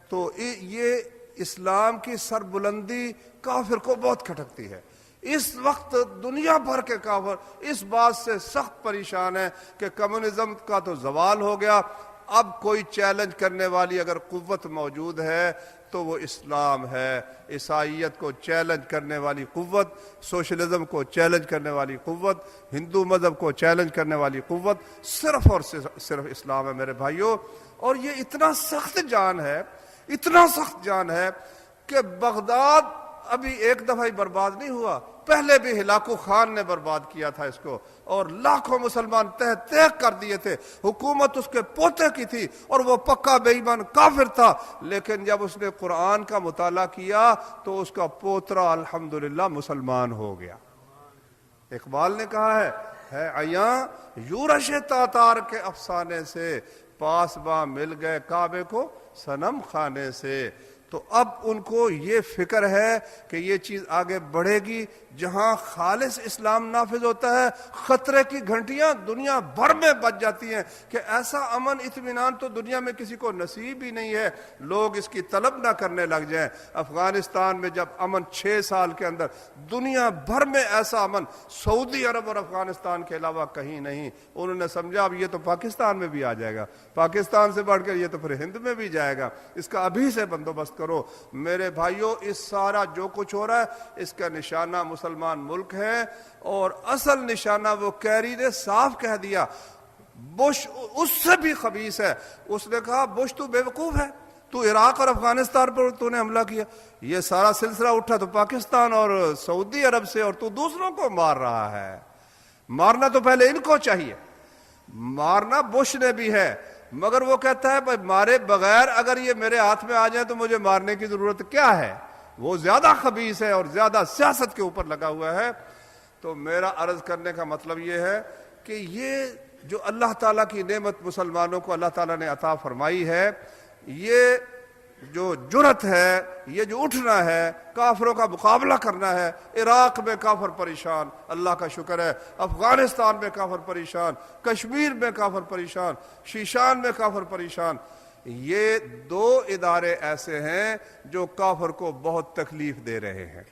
تو یہ اسلام کی سربلندی کافر کو بہت کھٹکتی ہے۔ اس وقت دنیا بھر کے کافر اس بات سے سخت پریشان ہے کہ کمیونزم کا تو زوال ہو گیا، اب کوئی چیلنج کرنے والی اگر قوت موجود ہے تو وہ اسلام ہے۔ عیسائیت کو چیلنج کرنے والی قوت، سوشلزم کو چیلنج کرنے والی قوت، ہندو مذہب کو چیلنج کرنے والی قوت صرف اور صرف اسلام ہے میرے بھائیوں۔ اور یہ اتنا سخت جان ہے، اتنا سخت جان ہے کہ بغداد ابھی ایک دفعہ ہی برباد نہیں ہوا، پہلے بھی ہلاکو خان نے برباد کیا تھا اس کو، اور لاکھوں مسلمان تہ کر دیے تھے۔ حکومت اس کے پوتے کی تھی اور وہ پکا بے ایمان کافر تھا، لیکن جب اس نے قرآن کا مطالعہ کیا تو اس کا پوترا الحمدللہ مسلمان ہو گیا۔ اقبال نے کہا ہے عیاں یورش تاتار کے افسانے سے، پاسباں مل گئے کعبے کو صنم خانے سے۔ تو اب ان کو یہ فکر ہے کہ یہ چیز آگے بڑھے گی، جہاں خالص اسلام نافذ ہوتا ہے خطرے کی گھنٹیاں دنیا بھر میں بج جاتی ہیں کہ ایسا امن اطمینان تو دنیا میں کسی کو نصیب ہی نہیں ہے، لوگ اس کی طلب نہ کرنے لگ جائیں۔ افغانستان میں جب امن 6 سال کے اندر، دنیا بھر میں ایسا امن سعودی عرب اور افغانستان کے علاوہ کہیں نہیں، انہوں نے سمجھا اب یہ تو پاکستان میں بھی آ جائے گا، پاکستان سے بڑھ کر یہ تو پھر ہند میں بھی جائے گا، اس کا ابھی سے بندوبست کرو۔ میرے بھائیوں، اس سارا جو کچھ ہو رہا ہے اس کا نشانہ مسلمان ملک ہے، اور اصل نشانہ وہ کیری نے صاف کہہ دیا، بش اس سے بھی خبیث ہے۔ اس نے کہا بش تو بے وقوف ہے، تو عراق اور افغانستان پر تو نے حملہ کیا، یہ سارا سلسلہ اٹھا تو پاکستان اور سعودی عرب سے، اور تو دوسروں کو مار رہا ہے۔ مارنا تو پہلے ان کو چاہیے، مارنا بش نے بھی ہے، مگر وہ کہتا ہے بھائی مارے بغیر اگر یہ میرے ہاتھ میں آ جائیں تو مجھے مارنے کی ضرورت کیا ہے۔ وہ زیادہ خبیث ہے اور زیادہ سیاست کے اوپر لگا ہوا ہے۔ تو میرا عرض کرنے کا مطلب یہ ہے کہ یہ جو اللہ تعالیٰ کی نعمت مسلمانوں کو اللہ تعالیٰ نے عطا فرمائی ہے، یہ جو جرأت ہے، یہ جو اٹھنا ہے، کافروں کا مقابلہ کرنا ہے۔ عراق میں کافر پریشان، اللہ کا شکر ہے، افغانستان میں کافر پریشان، کشمیر میں کافر پریشان، شیشان میں کافر پریشان۔ یہ 2 ادارے ایسے ہیں جو کافر کو بہت تکلیف دے رہے ہیں۔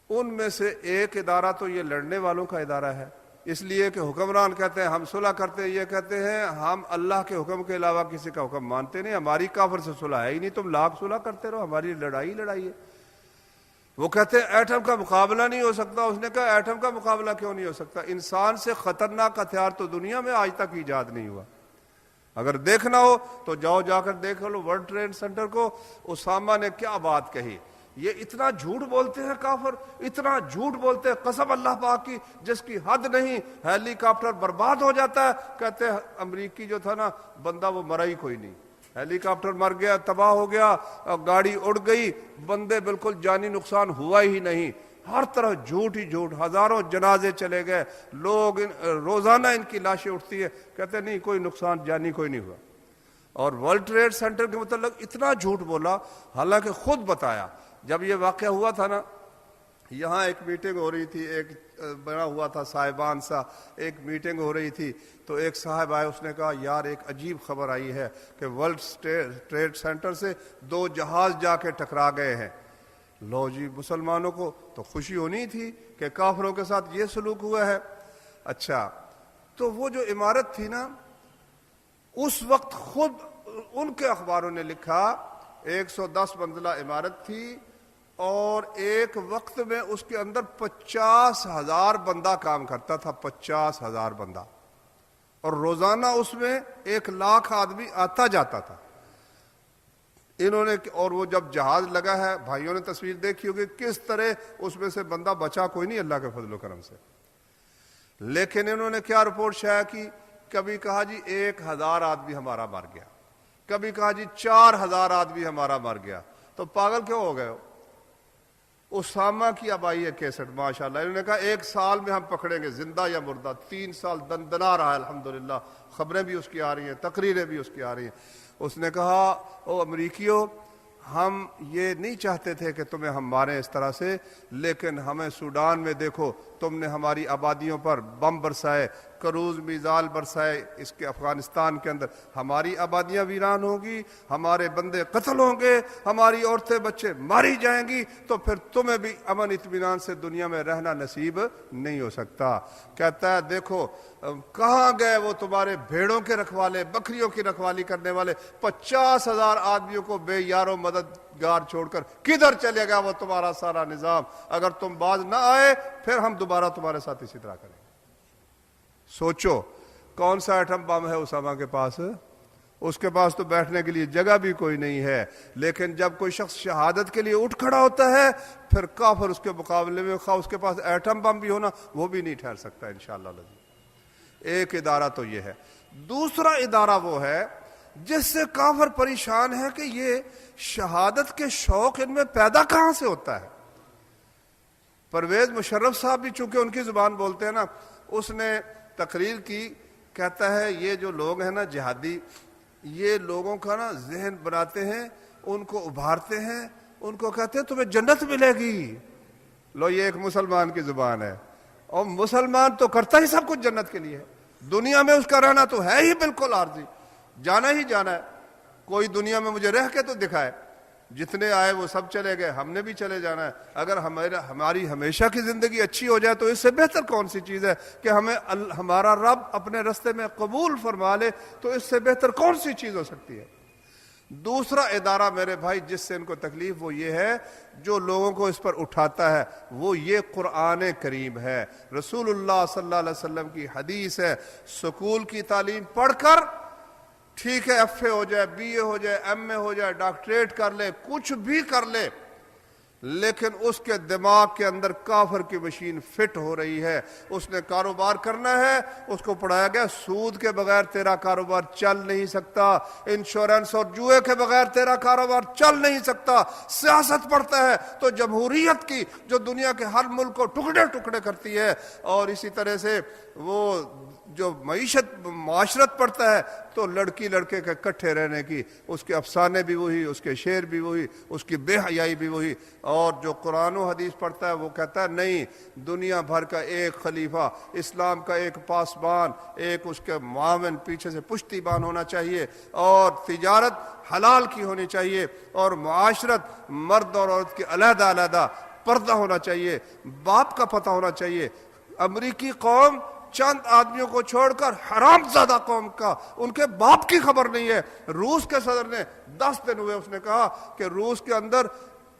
ان میں سے ایک ادارہ تو یہ لڑنے والوں کا ادارہ ہے، اس لیے کہ حکمران کہتے ہیں ہم صلح کرتے ہیں، یہ کہتے ہیں ہم اللہ کے حکم کے علاوہ کسی کا حکم مانتے نہیں، ہماری کافر سے صلح ہے ہی نہیں، تم لاکھ صلح کرتے رہو، ہماری لڑائی ہے۔ وہ کہتے ہیں ایٹم کا مقابلہ نہیں ہو سکتا، اس نے کہا ایٹم کا مقابلہ کیوں نہیں ہو سکتا؟ انسان سے خطرناک ہتھیار تو دنیا میں آج تک ایجاد نہیں ہوا، اگر دیکھنا ہو تو جاؤ جا کر دیکھ لو ورلڈ ٹریڈ سینٹر کو، اسامہ نے کیا بات کہی۔ یہ اتنا جھوٹ بولتے ہیں کافر، اتنا جھوٹ بولتے ہیں، قسم اللہ پاک کی جس کی حد نہیں، ہیلی کاپٹر برباد ہو جاتا ہے، کہتے ہیں امریکی جو تھا نا بندہ وہ مرا ہی کوئی نہیں، ہیلی کاپٹر مر گیا، تباہ ہو گیا، گاڑی اڑ گئی، بندے بالکل جانی نقصان ہوا ہی نہیں، ہر طرح جھوٹ ہی جھوٹ، ہزاروں جنازے چلے گئے، لوگ روزانہ ان کی لاشیں اٹھتی ہے، کہتے ہیں نہیں کوئی نقصان جانی کوئی نہیں ہوا۔ اور ورلڈ ٹریڈ سینٹر کے متعلق اتنا جھوٹ بولا، حالانکہ خود بتایا جب یہ واقعہ ہوا تھا نا، یہاں ایک میٹنگ ہو رہی تھی، ایک بنا ہوا تھا صاحبان سا، ایک میٹنگ ہو رہی تھی، تو ایک صاحب آئے، اس نے کہا یار ایک عجیب خبر آئی ہے کہ ورلڈ ٹریڈ سینٹر سے 2 جہاز جا کے ٹکرا گئے ہیں۔ لو جی، مسلمانوں کو تو خوشی ہونی تھی کہ کافروں کے ساتھ یہ سلوک ہوا ہے۔ اچھا، تو وہ جو عمارت تھی نا، اس وقت خود ان کے اخباروں نے لکھا 110 منزلہ عمارت تھی، اور ایک وقت میں اس کے اندر 50,000 بندہ کام کرتا تھا، 50,000 بندہ، اور روزانہ اس میں 1,00,000 آدمی آتا جاتا تھا۔ انہوں نے، اور وہ جب جہاز لگا ہے، بھائیوں نے تصویر دیکھی ہوگی کس طرح اس میں سے بندہ بچا کوئی نہیں اللہ کے فضل و کرم سے، لیکن انہوں نے کیا رپورٹ شائع کی، کبھی کہا جی 1,000 آدمی ہمارا مر گیا، کبھی کہا جی 4,000 آدمی ہمارا مر گیا۔ تو پاگل کیوں ہو گئے ہو؟ اسامہ کی اب آئی ہے کیسٹ ماشاءاللہ، انہوں نے کہا 1 سال میں ہم پکڑیں گے زندہ یا مردہ، 3 سال دندنا رہا ہے الحمدللہ، خبریں بھی اس کی آ رہی ہیں، تقریریں بھی اس کی آ رہی ہیں۔ اس نے کہا او امریکیوں، ہم یہ نہیں چاہتے تھے کہ تمہیں ہم ماریں اس طرح سے، لیکن ہمیں سوڈان میں دیکھو، تم نے ہماری آبادیوں پر بم برسائے، کروز میزائل برسائے، اس کے افغانستان کے اندر ہماری آبادیاں ویران ہوں گی، ہمارے بندے قتل ہوں گے، ہماری عورتیں بچے ماری جائیں گی، تو پھر تمہیں بھی امن اطمینان سے دنیا میں رہنا نصیب نہیں ہو سکتا۔ کہتا ہے دیکھو کہاں گئے وہ تمہارے بھیڑوں کے رکھوالے، بکریوں کی رکھوالی کرنے والے، 50,000 آدمیوں کو بے یار و مددگار چھوڑ کر کدھر چلے گا وہ تمہارا سارا نظام؟ اگر تم باز نہ آئے پھر ہم دوبارہ تمہارے ساتھ اسی طرح کریں گے۔ سوچو کون سا ایٹم بم ہے اسامہ کے پاس؟ اس کے پاس تو بیٹھنے کے لیے جگہ بھی کوئی نہیں ہے، لیکن جب کوئی شخص شہادت کے لیے اٹھ کھڑا ہوتا ہے پھر کافر اس کے مقابلے میں، خواہ اس کے پاس ایٹم بم بھی ہونا، وہ بھی نہیں ٹھہر سکتا انشاءاللہ۔ ایک ادارہ تو یہ ہے۔ دوسرا ادارہ وہ ہے جس سے کافر پریشان ہے کہ یہ شہادت کے شوق ان میں پیدا کہاں سے ہوتا ہے۔ پرویز مشرف صاحب بھی چونکہ ان کی زبان بولتے ہیں نا، اس نے تقریر کی، کہتا ہے یہ جو لوگ ہیں نا جہادی، یہ لوگوں کا نا ذہن بناتے ہیں، ان کو ابھارتے ہیں، ان کو کہتے ہیں تمہیں جنت ملے گی۔ لو یہ ایک مسلمان کی زبان ہے، اور مسلمان تو کرتا ہی سب کچھ جنت کے لیے ہے، دنیا میں اس کا رہنا تو ہے ہی بالکل عارضی، جانا ہی جانا ہے، کوئی دنیا میں مجھے رہ کے تو دکھائے، جتنے آئے وہ سب چلے گئے، ہم نے بھی چلے جانا ہے۔ اگر ہماری ہمیشہ کی زندگی اچھی ہو جائے تو اس سے بہتر کون سی چیز ہے کہ ہمیں ہمارا رب اپنے رستے میں قبول فرما لے، تو اس سے بہتر کون سی چیز ہو سکتی ہے۔ دوسرا ادارہ میرے بھائی جس سے ان کو تکلیف وہ یہ ہے، جو لوگوں کو اس پر اٹھاتا ہے، وہ یہ قرآن کریم ہے، رسول اللہ صلی اللہ علیہ وسلم کی حدیث ہے۔ سکول کی تعلیم پڑھ کر ٹھیک ہے، ایف اے ہو جائے، بی اے ہو جائے، ایم اے ہو جائے، ڈاکٹریٹ کر لے، کچھ بھی کر لے، لیکن اس کے دماغ کے اندر کافر کی مشین فٹ ہو رہی ہے، اس نے کاروبار کرنا ہے، اس کو پڑھایا گیا سود کے بغیر تیرا کاروبار چل نہیں سکتا، انشورنس اور جوئے کے بغیر تیرا کاروبار چل نہیں سکتا۔ سیاست پڑھتا ہے تو جمہوریت کی جو دنیا کے ہر ملک کو ٹکڑے ٹکڑے کرتی ہے، اور اسی طرح سے وہ جو معاشرت پڑھتا ہے تو لڑکی لڑکے کے کٹھے رہنے کی، اس کے افسانے بھی وہی، اس کے شعر بھی وہی، اس کی بے حیائی بھی وہی۔ اور جو قرآن و حدیث پڑھتا ہے وہ کہتا ہے نہیں، دنیا بھر کا ایک خلیفہ، اسلام کا ایک پاسبان، ایک اس کے معاون، پیچھے سے پشتی بان ہونا چاہیے، اور تجارت حلال کی ہونی چاہیے، اور معاشرت مرد اور عورت کے علیحدہ علیحدہ، پردہ ہونا چاہیے، باپ کا پتہ ہونا چاہیے۔ امریکی قوم چند آدمیوں کو چھوڑ کر حرام زادہ قوم کا ان کے باپ کی خبر نہیں ہے۔ روس کے صدر نے 10 دن ہوئے، اس نے کہا کہ روس کے اندر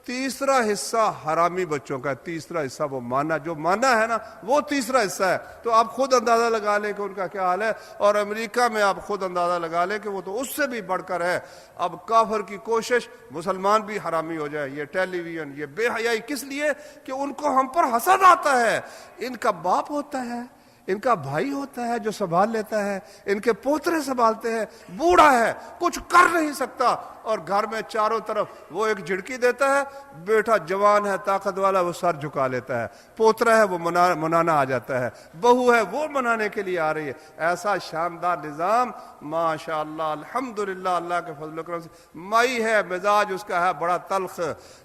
تیسرا حصہ حرامی بچوں کا ہے، تیسرا حصہ وہ مانا، جو مانا ہے نا وہ تیسرا حصہ ہے۔ تو آپ خود اندازہ لگا لیں کہ ان کا کیا حال ہے، اور امریکہ میں آپ خود اندازہ لگا لیں کہ وہ تو اس سے بھی بڑھ کر ہے۔ اب کافر کی کوشش مسلمان بھی حرامی ہو جائے، یہ ٹیلی ویژن، یہ بے حیائی کس لیے کہ ان کو ہم پر حسد آتا ہے۔ ان کا باپ ہوتا ہے، ان کا بھائی ہوتا ہے جو سنبھال لیتا ہے، ان کے پوترے سنبھالتے ہیں، بوڑھا ہے کچھ کر نہیں سکتا، اور گھر میں چاروں طرف وہ ایک جھڑکی دیتا ہے، بیٹا جوان ہے طاقت والا وہ سر جھکا لیتا ہے، پوترا ہے وہ منانا آ جاتا ہے، بہو ہے وہ منانے کے لیے آ رہی ہے۔ ایسا شاندار نظام ماشاءاللہ الحمدللہ اللہ کے فضل و کرم سے۔ مائی ہے، مزاج اس کا ہے بڑا تلخ،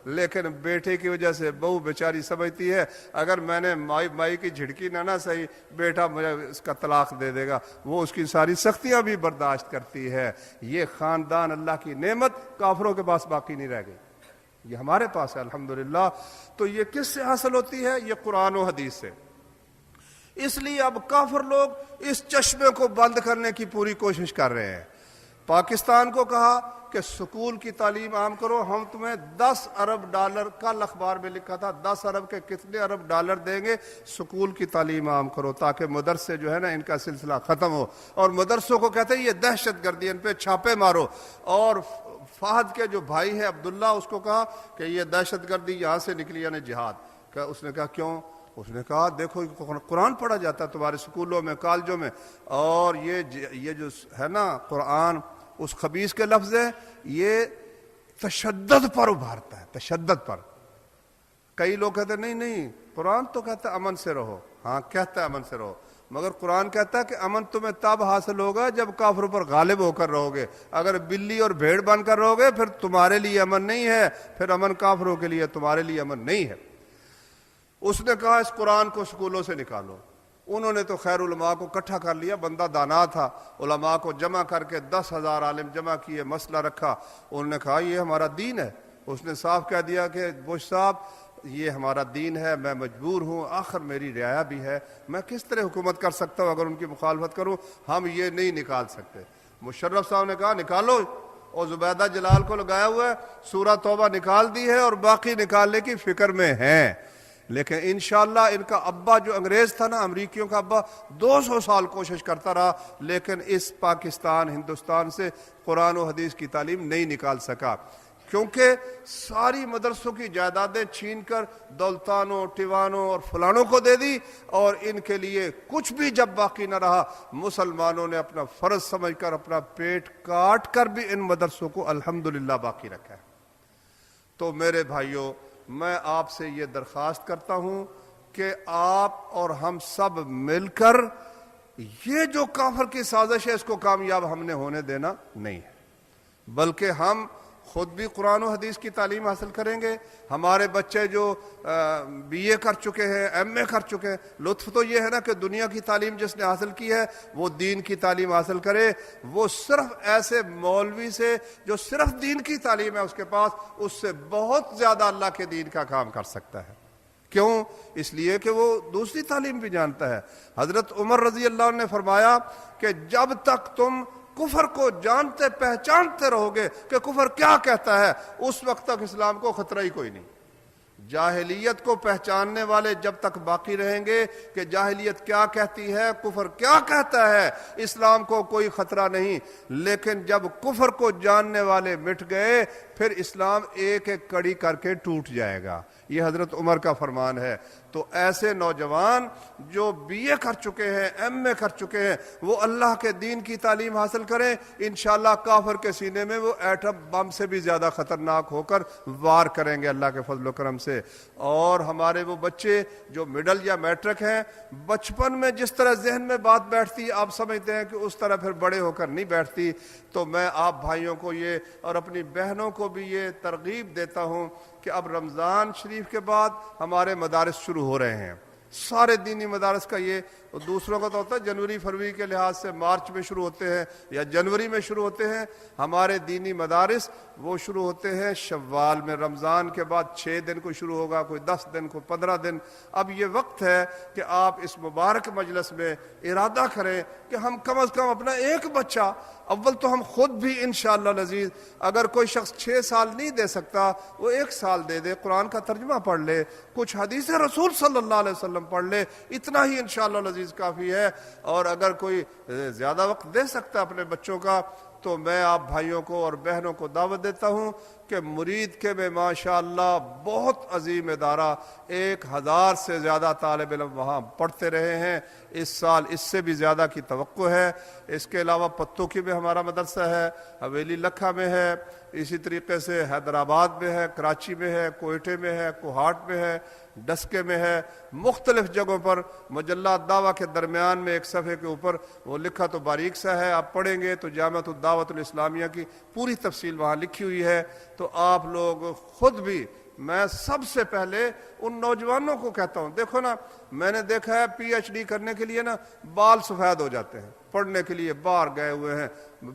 لیکن بیٹے کی وجہ سے بہو بیچاری سمجھتی ہے اگر میں نے مائی کی جھڑکی نہ صحیح، بیٹا مجھے اس کا طلاق دے دے گا، وہ اس کی ساری سختیاں بھی برداشت کرتی ہے۔ یہ خاندان اللہ کی نعمت کافروں کے پاس باقی نہیں رہ گئی، یہ ہمارے پاس ہے الحمدللہ۔ تو یہ کس سے حاصل ہوتی ہے؟ یہ قرآن و حدیث سے۔ اس لیے اب کافر لوگ اس چشمے کو بند کرنے کی پوری کوشش کر رہے ہیں۔ پاکستان کو کہا کہ سکول کی تعلیم عام کرو، ہم تمہیں $10 ارب، کل اخبار میں لکھا تھا 10 ارب کے کتنے ارب ڈالر دیں گے، سکول کی تعلیم عام کرو تاکہ مدرسے جو ہے نا ان کا سلسلہ ختم ہو۔ اور مدرسوں کو کہتے ہیں یہ دہشت گردی، ان پہ چھاپے مارو۔ اور فہد کے جو بھائی ہے عبداللہ، اس کو کہا کہ یہ دہشت گردی یہاں سے نکلی یعنی جہاد۔ اس نے کہا کیوں؟ اس نے کہا دیکھو قرآن پڑھا جاتا ہے تمہارے سکولوں میں کالجوں میں، اور یہ جو ہے نا قرآن اس خبیث کے لفظ ہے، یہ تشدد پر ابھارتا ہے، تشدد پر۔ کئی لوگ کہتے ہیں نہیں قرآن تو کہتا ہے امن سے رہو، ہاں کہتا ہے امن سے رہو، مگر قرآن کہتا ہے کہ امن تمہیں تب حاصل ہوگا جب کافروں پر غالب ہو کر رہو گے۔ اگر بلی اور بھیڑ بن کر رہو گے پھر تمہارے لیے امن نہیں ہے، پھر امن کافروں کے لیے، تمہارے لیے امن نہیں ہے۔ اس نے کہا اس قرآن کو سکولوں سے نکالو۔ انہوں نے تو خیر علماء کو اکٹھا کر لیا، بندہ دانا تھا، علماء کو جمع کر کے 10,000 عالم جمع کیے، مسئلہ رکھا۔ انہوں نے کہا یہ ہمارا دین ہے۔ اس نے صاف کہہ دیا کہ بش صاحب یہ ہمارا دین ہے، میں مجبور ہوں، آخر میری رعایا بھی ہے، میں کس طرح حکومت کر سکتا ہوں اگر ان کی مخالفت کروں، ہم یہ نہیں نکال سکتے۔ مشرف صاحب نے کہا نکالو، اور زبیدہ جلال کو لگایا ہوا ہے، سورہ توبہ نکال دی ہے اور باقی نکالنے کی فکر میں ہیں۔ لیکن انشاءاللہ ان کا ابا جو انگریز تھا نا، امریکیوں کا ابا 200 سال کوشش کرتا رہا، لیکن اس پاکستان ہندوستان سے قرآن و حدیث کی تعلیم نہیں نکال سکا، کیونکہ ساری مدرسوں کی جائیدادیں چھین کر دولتانوں، ٹیوانوں اور فلانوں کو دے دی، اور ان کے لیے کچھ بھی جب باقی نہ رہا، مسلمانوں نے اپنا فرض سمجھ کر اپنا پیٹ کاٹ کر بھی ان مدرسوں کو الحمدللہ باقی رکھا ہے۔ تو میرے بھائیوں، میں آپ سے یہ درخواست کرتا ہوں کہ آپ اور ہم سب مل کر یہ جو کافر کی سازش ہے اس کو کامیاب ہم نے ہونے دینا نہیں ہے، بلکہ ہم خود بھی قرآن و حدیث کی تعلیم حاصل کریں گے۔ ہمارے بچے جو BA کر چکے ہیں، MA کر چکے ہیں، لطف تو یہ ہے نا کہ دنیا کی تعلیم جس نے حاصل کی ہے وہ دین کی تعلیم حاصل کرے۔ وہ صرف ایسے مولوی سے جو صرف دین کی تعلیم ہے اس کے پاس، اس سے بہت زیادہ اللہ کے دین کا کام کر سکتا ہے۔ کیوں؟ اس لیے کہ وہ دوسری تعلیم بھی جانتا ہے۔ حضرت عمر رضی اللہ عنہ نے فرمایا کہ جب تک تم کفر کو جانتے پہچانتے رہو گے کہ کفر کیا کہتا ہے، اس وقت تک اسلام کو خطرہ ہی کوئی نہیں۔ جاہلیت کو پہچاننے والے جب تک باقی رہیں گے کہ جاہلیت کیا کہتی ہے، کفر کیا کہتا ہے، اسلام کو کوئی خطرہ نہیں۔ لیکن جب کفر کو جاننے والے مٹ گئے پھر اسلام ایک ایک کڑی کر کے ٹوٹ جائے گا۔ یہ حضرت عمر کا فرمان ہے۔ تو ایسے نوجوان جو BA کر چکے ہیں، MA کر چکے ہیں، وہ اللہ کے دین کی تعلیم حاصل کریں، انشاءاللہ کافر کے سینے میں وہ ایٹم بم سے بھی زیادہ خطرناک ہو کر وار کریں گے اللہ کے فضل و کرم سے۔ اور ہمارے وہ بچے جو مڈل یا میٹرک ہیں، بچپن میں جس طرح ذہن میں بات بیٹھتی آپ سمجھتے ہیں کہ اس طرح پھر بڑے ہو کر نہیں بیٹھتی۔ تو میں آپ بھائیوں کو یہ اور اپنی بہنوں کو بھی یہ ترغیب دیتا ہوں کہ اب رمضان شریف کے بعد ہمارے مدارس شروع ہو رہے ہیں، سارے دینی مدارس کا۔ یہ دوسروں کا تو ہوتا ہے جنوری فروری کے لحاظ سے مارچ میں شروع ہوتے ہیں یا جنوری میں شروع ہوتے ہیں، ہمارے دینی مدارس وہ شروع ہوتے ہیں شوال میں، رمضان کے بعد 6 دن کو شروع ہوگا، کوئی 10 دن کو 15 دن۔ اب یہ وقت ہے کہ آپ اس مبارک مجلس میں ارادہ کریں کہ ہم کم از کم اپنا ایک بچہ، اول تو ہم خود بھی انشاءاللہ العزیز، اگر کوئی شخص 6 سال نہیں دے سکتا وہ 1 سال دے دے، قرآن کا ترجمہ پڑھ لے، کچھ حدیث رسول صلی اللہ علیہ وسلم پڑھ لے، اتنا ہی انشاءاللہ العزیز کافی ہے۔ اور اگر کوئی زیادہ وقت دے سکتا ہے اپنے بچوں کا، تو میں آپ بھائیوں کو اور بہنوں کو دعوت دیتا ہوں کہ مرید کے میں ماشاءاللہ بہت عظیم ادارہ، 1000 سے زیادہ طالب علم وہاں پڑھتے رہے ہیں، اس سال اس سے بھی زیادہ کی توقع ہے۔ اس کے علاوہ پتوں کی میں ہمارا مدرسہ ہے، حویلی لکھا میں ہے، اسی طریقے سے حیدرآباد میں ہے، کراچی میں ہے، کوئٹے میں ہے، کوہاٹ میں ہے، ڈسکے میں ہے، مختلف جگہوں پر۔ مجلہ دعویٰ کے درمیان میں ایک صفحے کے اوپر وہ لکھا تو باریک سا ہے، آپ پڑھیں گے تو جامعۃ الدعوۃ الاسلامیہ کی پوری تفصیل وہاں لکھی ہوئی ہے۔ تو آپ لوگ خود بھی، میں سب سے پہلے ان نوجوانوں کو کہتا ہوں، دیکھو نا، میں نے دیکھا ہے پی ایچ ڈی کرنے کے لیے نا بال سفید ہو جاتے ہیں، پڑھنے کے لیے باہر گئے ہوئے ہیں،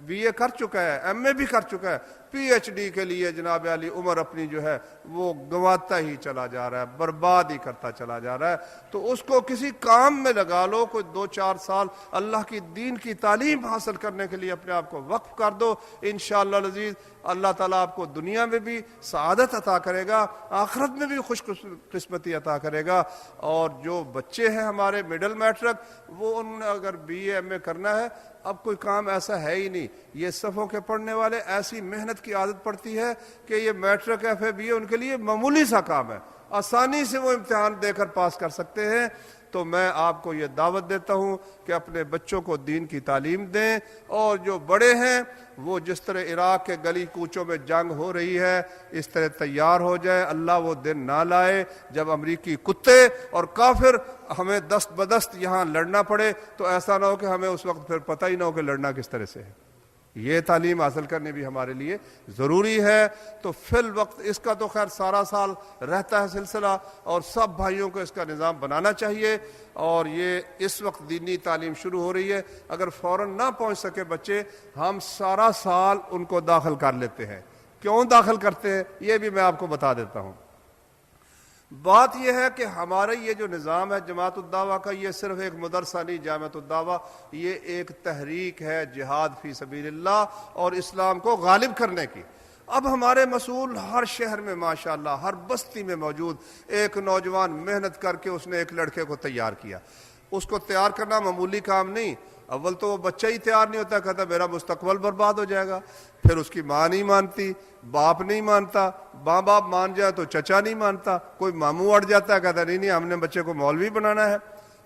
بی اے کر چکا ہے، ایم اے بھی کر چکا ہے، پی ایچ ڈی کے لیے جناب علی عمر اپنی جو ہے وہ گنواتا ہی چلا جا رہا ہے، برباد ہی کرتا چلا جا رہا ہے۔ تو اس کو کسی کام میں لگا لو، کوئی 2-4 سال اللہ کی دین کی تعلیم حاصل کرنے کے لیے اپنے آپ کو وقف کر دو، انشاءاللہ العزیز اللہ تعالیٰ آپ کو دنیا میں بھی سعادت عطا کرے گا، آخرت میں بھی خوش قسمتی عطا کرے گا۔ اور جو بچے ہیں ہمارے مڈل میٹرک، وہ ان اگر بی اے ایم اے کرنا ہے، اب کوئی کام ایسا ہے ہی نہیں، یہ صفوں کے پڑھنے والے ایسی محنت کی عادت پڑتی ہے کہ یہ میٹرک ایف اے بی اے ان کے لیے معمولی سا کام ہے، آسانی سے وہ امتحان دے کر پاس کر سکتے ہیں۔ تو میں آپ کو یہ دعوت دیتا ہوں کہ اپنے بچوں کو دین کی تعلیم دیں، اور جو بڑے ہیں وہ جس طرح عراق کے گلی کوچوں میں جنگ ہو رہی ہے اس طرح تیار ہو جائیں۔ اللہ وہ دن نہ لائے جب امریکی کتے اور کافر ہمیں دست بدست یہاں لڑنا پڑے، تو ایسا نہ ہو کہ ہمیں اس وقت پھر پتہ ہی نہ ہو کہ لڑنا کس طرح سے ہے۔ یہ تعلیم حاصل کرنے بھی ہمارے لیے ضروری ہے۔ تو فی الوقت اس کا تو خیر سارا سال رہتا ہے سلسلہ، اور سب بھائیوں کو اس کا نظام بنانا چاہیے۔ اور یہ اس وقت دینی تعلیم شروع ہو رہی ہے، اگر فوراً نہ پہنچ سکے بچے، ہم سارا سال ان کو داخل کر لیتے ہیں۔ کیوں داخل کرتے ہیں یہ بھی میں آپ کو بتا دیتا ہوں۔ بات یہ ہے کہ ہمارا یہ جو نظام ہے جماعت الدعوہ کا، یہ صرف ایک مدرسہ نہیں، جامعۃ الدعوہ یہ ایک تحریک ہے جہاد فی سبیل اللہ اور اسلام کو غالب کرنے کی۔ اب ہمارے مسئول ہر شہر میں ماشاءاللہ ہر بستی میں موجود، ایک نوجوان محنت کر کے اس نے ایک لڑکے کو تیار کیا۔ اس کو تیار کرنا معمولی کام نہیں، اول تو وہ بچہ ہی تیار نہیں ہوتا، کہتا میرا مستقبل برباد ہو جائے گا، پھر اس کی ماں نہیں مانتی، باپ نہیں مانتا، ماں باپ مان جائے تو چچا نہیں مانتا، کوئی ماموں اڑ جاتا ہے، کہتا نہیں ہم نے بچے کو مولوی بنانا ہے۔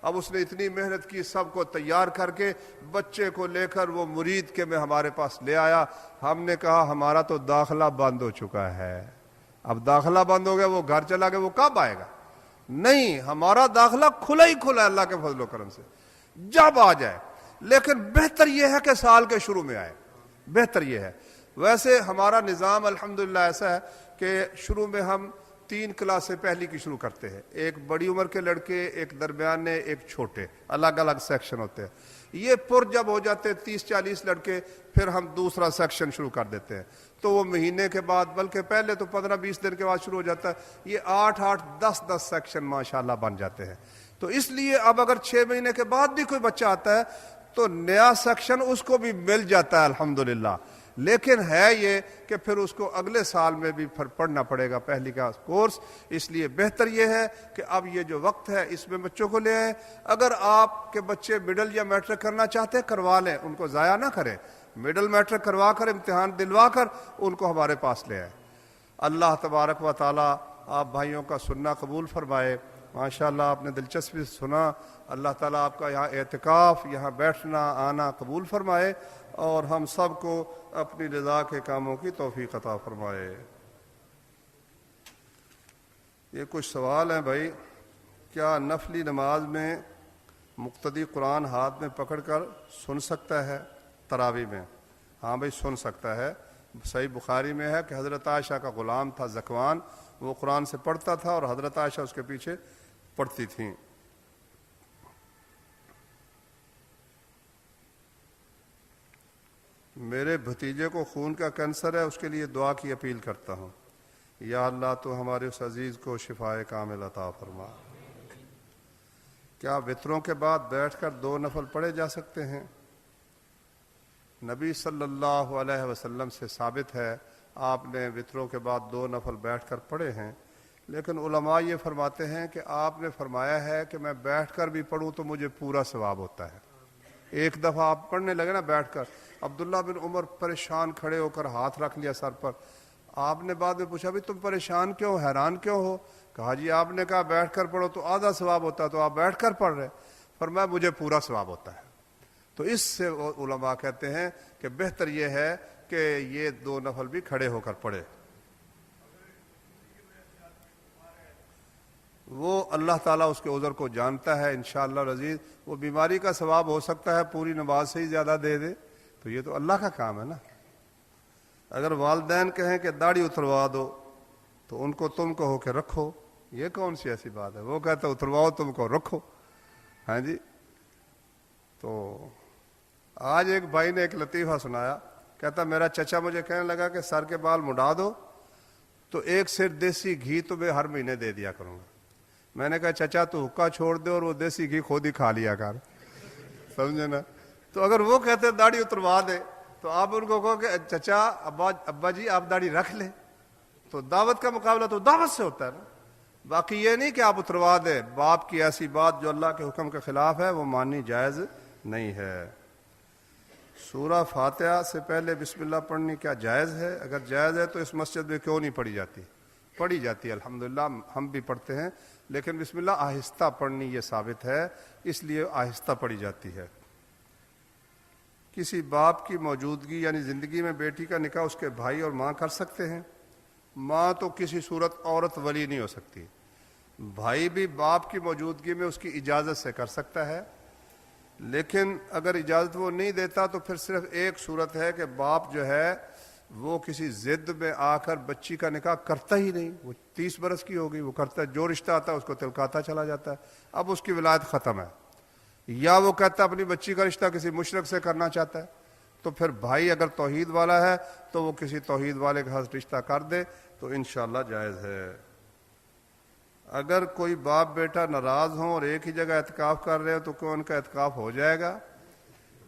اب اس نے اتنی محنت کی، سب کو تیار کر کے بچے کو لے کر وہ مرید کے میں ہمارے پاس لے آیا۔ ہم نے کہا ہمارا تو داخلہ بند ہو چکا ہے، اب داخلہ بند ہو گیا، وہ گھر چلا گیا، وہ کب آئے گا؟ نہیں، ہمارا داخلہ کھلا ہی کھلا ہے اللہ کے فضل و کرم سے، جب آ جائے۔ لیکن بہتر یہ ہے کہ سال کے شروع میں آئے، بہتر یہ ہے۔ ویسے ہمارا نظام الحمدللہ ایسا ہے کہ شروع میں ہم 3 کلاسیں پہلی کی شروع کرتے ہیں، ایک بڑی عمر کے لڑکے، ایک درمیانے، ایک چھوٹے، الگ الگ سیکشن ہوتے ہیں۔ یہ پر جب ہو جاتے ہیں 30-40 لڑکے، پھر ہم دوسرا سیکشن شروع کر دیتے ہیں، تو وہ مہینے کے بعد، بلکہ پہلے تو 15-20 دن کے بعد شروع ہو جاتا ہے، یہ 8-8 10-10 سیکشن ماشاءاللہ بن جاتے ہیں۔ تو اس لیے اب اگر 6 مہینے کے بعد بھی کوئی بچہ آتا ہے تو نیا سیکشن اس کو بھی مل جاتا ہے الحمدللہ۔ لیکن ہے یہ کہ پھر اس کو اگلے سال میں بھی پھر پڑھنا پڑے گا پہلی کا کورس۔ اس لیے بہتر یہ ہے کہ اب یہ جو وقت ہے اس میں بچوں کو لے آئیں۔ اگر آپ کے بچے مڈل یا میٹرک کرنا چاہتے ہیں کروا لیں، ان کو ضائع نہ کریں، مڈل میٹرک کروا کر امتحان دلوا کر ان کو ہمارے پاس لے آئیں۔ اللہ تبارک و تعالی آپ بھائیوں کا سننا قبول فرمائے۔ ماشاءاللہ آپ نے دلچسپی سے سنا، اللہ تعالیٰ آپ کا یہاں اعتکاف، یہاں بیٹھنا آنا قبول فرمائے، اور ہم سب کو اپنی رضا کے کاموں کی توفیق عطا فرمائے۔ یہ کچھ سوال ہیں بھائی، کیا نفلی نماز میں مقتدی قرآن ہاتھ میں پکڑ کر سن سکتا ہے تراویح میں؟ ہاں بھائی سن سکتا ہے۔ صحیح بخاری میں ہے کہ حضرت عائشہ کا غلام تھا ذکوان، وہ قرآن سے پڑھتا تھا اور حضرت عائشہ اس کے پیچھے پڑھتی تھیں۔ میرے بھتیجے کو خون کا کینسر ہے، اس کے لیے دعا کی اپیل کرتا ہوں۔ یا اللہ تو ہمارے اس عزیز کو شفائے کامل عطا فرما۔ کیا وطروں کے بعد بیٹھ کر 2 نفل پڑھے جا سکتے ہیں؟ نبی صلی اللہ علیہ وسلم سے ثابت ہے، آپ نے وطروں کے بعد 2 نفل بیٹھ کر پڑھے ہیں، لیکن علماء یہ فرماتے ہیں کہ آپ نے فرمایا ہے کہ میں بیٹھ کر بھی پڑھوں تو مجھے پورا ثواب ہوتا ہے۔ ایک دفعہ آپ پڑھنے لگے نا بیٹھ کر، عبداللہ بن عمر پریشان کھڑے ہو کر ہاتھ رکھ لیا سر پر۔ آپ نے بعد میں پوچھا بھی تم پریشان کیوں، حیران کیوں ہو؟ کہا جی آپ نے کہا بیٹھ کر پڑھو تو آدھا ثواب ہوتا ہے، تو آپ بیٹھ کر پڑھ رہے۔ فرمایا مجھے پورا ثواب ہوتا ہے۔ تو اس سے علماء کہتے ہیں کہ بہتر یہ ہے کہ یہ 2 نفل بھی کھڑے ہو کر پڑھے۔ وہ اللہ تعالیٰ اس کے عذر کو جانتا ہے، انشاءاللہ العزیز وہ بیماری کا ثواب ہو سکتا ہے پوری نماز سے ہی زیادہ دے دے، تو یہ تو اللہ کا کام ہے نا۔ اگر والدین کہیں کہ داڑھی اتروا دو تو ان کو تم کہو کہ رکھو، یہ کون سی ایسی بات ہے؟ وہ کہتا ہے اترواؤ تم کو رکھو۔ ہاں جی، تو آج ایک بھائی نے ایک لطیفہ سنایا، کہتا میرا چچا مجھے کہنے لگا کہ سر کے بال مڈا دو تو 1 سیر دیسی گھی تمہیں ہر مہینے دے دیا کروں گا۔ میں نے کہا چچا تو حکا چھوڑ دے اور وہ دیسی گھی خود ہی کھا لیا کر، سمجھے نا۔ تو اگر وہ کہتے داڑھی اتروا دے تو آپ ان کو کہو کہ چچا ابا جی آپ داڑھی رکھ لیں، تو دعوت کا مقابلہ تو دعوت سے ہوتا ہے نا۔ باقی یہ نہیں کہ آپ اتروا دیں، باپ کی ایسی بات جو اللہ کے حکم کے خلاف ہے وہ ماننی جائز نہیں ہے۔ سورہ فاتحہ سے پہلے بسم اللہ پڑھنی کیا جائز ہے؟ اگر جائز ہے تو اس مسجد میں کیوں نہیں پڑھی جاتی؟ پڑھی جاتی ہے الحمدللہ، ہم بھی پڑھتے ہیں، لیکن بسم اللہ آہستہ پڑھنی یہ ثابت ہے، اس لیے آہستہ پڑھی جاتی ہے۔ کسی باپ کی موجودگی یعنی زندگی میں بیٹی کا نکاح اس کے بھائی اور ماں کر سکتے ہیں؟ ماں تو کسی صورت عورت ولی نہیں ہو سکتی، بھائی بھی باپ کی موجودگی میں اس کی اجازت سے کر سکتا ہے، لیکن اگر اجازت وہ نہیں دیتا تو پھر صرف ایک صورت ہے کہ باپ جو ہے وہ کسی ضد میں آ کر بچی کا نکاح کرتا ہی نہیں، وہ 30 برس کی ہوگی، وہ کرتا ہے، جو رشتہ آتا ہے اس کو تلکاتا چلا جاتا ہے، اب اس کی ولایت ختم ہے۔ یا وہ کہتا ہے اپنی بچی کا رشتہ کسی مشرک سے کرنا چاہتا ہے، تو پھر بھائی اگر توحید والا ہے تو وہ کسی توحید والے کے ساتھ رشتہ کر دے تو انشاءاللہ جائز ہے۔ اگر کوئی باپ بیٹا ناراض ہوں اور ایک ہی جگہ اعتکاف کر رہے ہو تو کیوں ان کا اعتکاف ہو جائے گا؟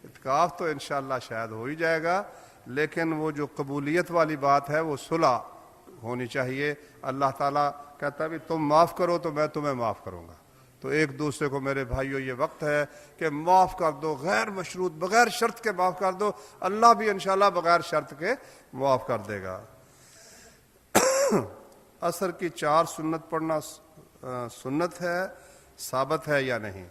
اعتکاف تو انشاءاللہ شاید ہو ہی جائے گا، لیکن وہ جو قبولیت والی بات ہے وہ صلح ہونی چاہیے۔ اللہ تعالیٰ کہتا ہے بھی تم معاف کرو تو میں تمہیں معاف کروں گا، تو ایک دوسرے کو میرے بھائیوں یہ وقت ہے کہ معاف کر دو، غیر مشروط بغیر شرط کے معاف کر دو، اللہ بھی انشاءاللہ بغیر شرط کے معاف کر دے گا۔ عصر کی 4 سنت پڑھنا سنت ہے، ثابت ہے یا نہیں؟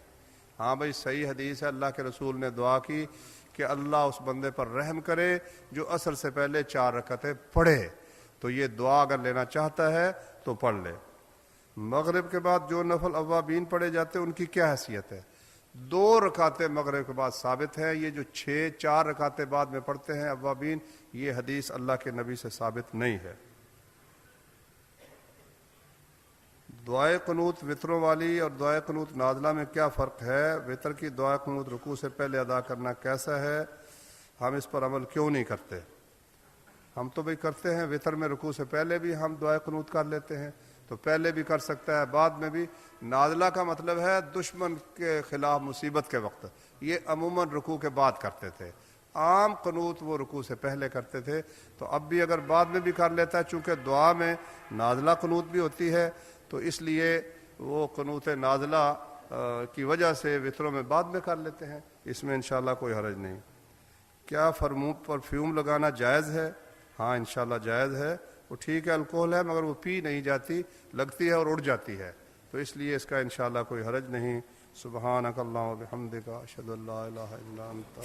ہاں بھائی صحیح حدیث ہے، اللہ کے رسول نے دعا کی کہ اللہ اس بندے پر رحم کرے جو عصر سے پہلے 4 رکعتیں پڑھے، تو یہ دعا اگر لینا چاہتا ہے تو پڑھ لے۔ مغرب کے بعد جو نفل اوابین پڑھے جاتے ہیں ان کی کیا حیثیت ہے؟ 2 رکعتیں مغرب کے بعد ثابت ہے، یہ جو 4 رکعتیں بعد میں پڑھتے ہیں اوابین، یہ حدیث اللہ کے نبی سے ثابت نہیں ہے۔ دعائے قنوت وطروں والی اور دعائے قنوت نازلہ میں کیا فرق ہے؟ وطر کی دعائے قنوت رکوع سے پہلے ادا کرنا کیسا ہے؟ ہم اس پر عمل کیوں نہیں کرتے؟ ہم تو بھی کرتے ہیں، وطر میں رکوع سے پہلے بھی ہم دعائے قنوت کر لیتے ہیں، تو پہلے بھی کر سکتا ہے بعد میں بھی۔ نازلہ کا مطلب ہے دشمن کے خلاف مصیبت کے وقت، یہ عموماً رکوع کے بعد کرتے تھے، عام قنوت وہ رکوع سے پہلے کرتے تھے، تو اب بھی اگر بعد میں بھی کر لیتا ہے، چونکہ دعا میں نازلہ قنوت بھی ہوتی ہے تو اس لیے وہ قنوت نازلہ کی وجہ سے وطروں میں بعد میں کر لیتے ہیں، اس میں انشاءاللہ کوئی حرج نہیں۔ کیا پرفیوم لگانا جائز ہے؟ ہاں انشاءاللہ جائز ہے، وہ ٹھیک ہے الکوہل ہے مگر وہ پی نہیں جاتی، لگتی ہے اور اڑ جاتی ہے، تو اس لیے اس کا انشاءاللہ کوئی حرج نہیں۔ سبحانک اللہم و بحمدک اشہد ان لا الہ الا انت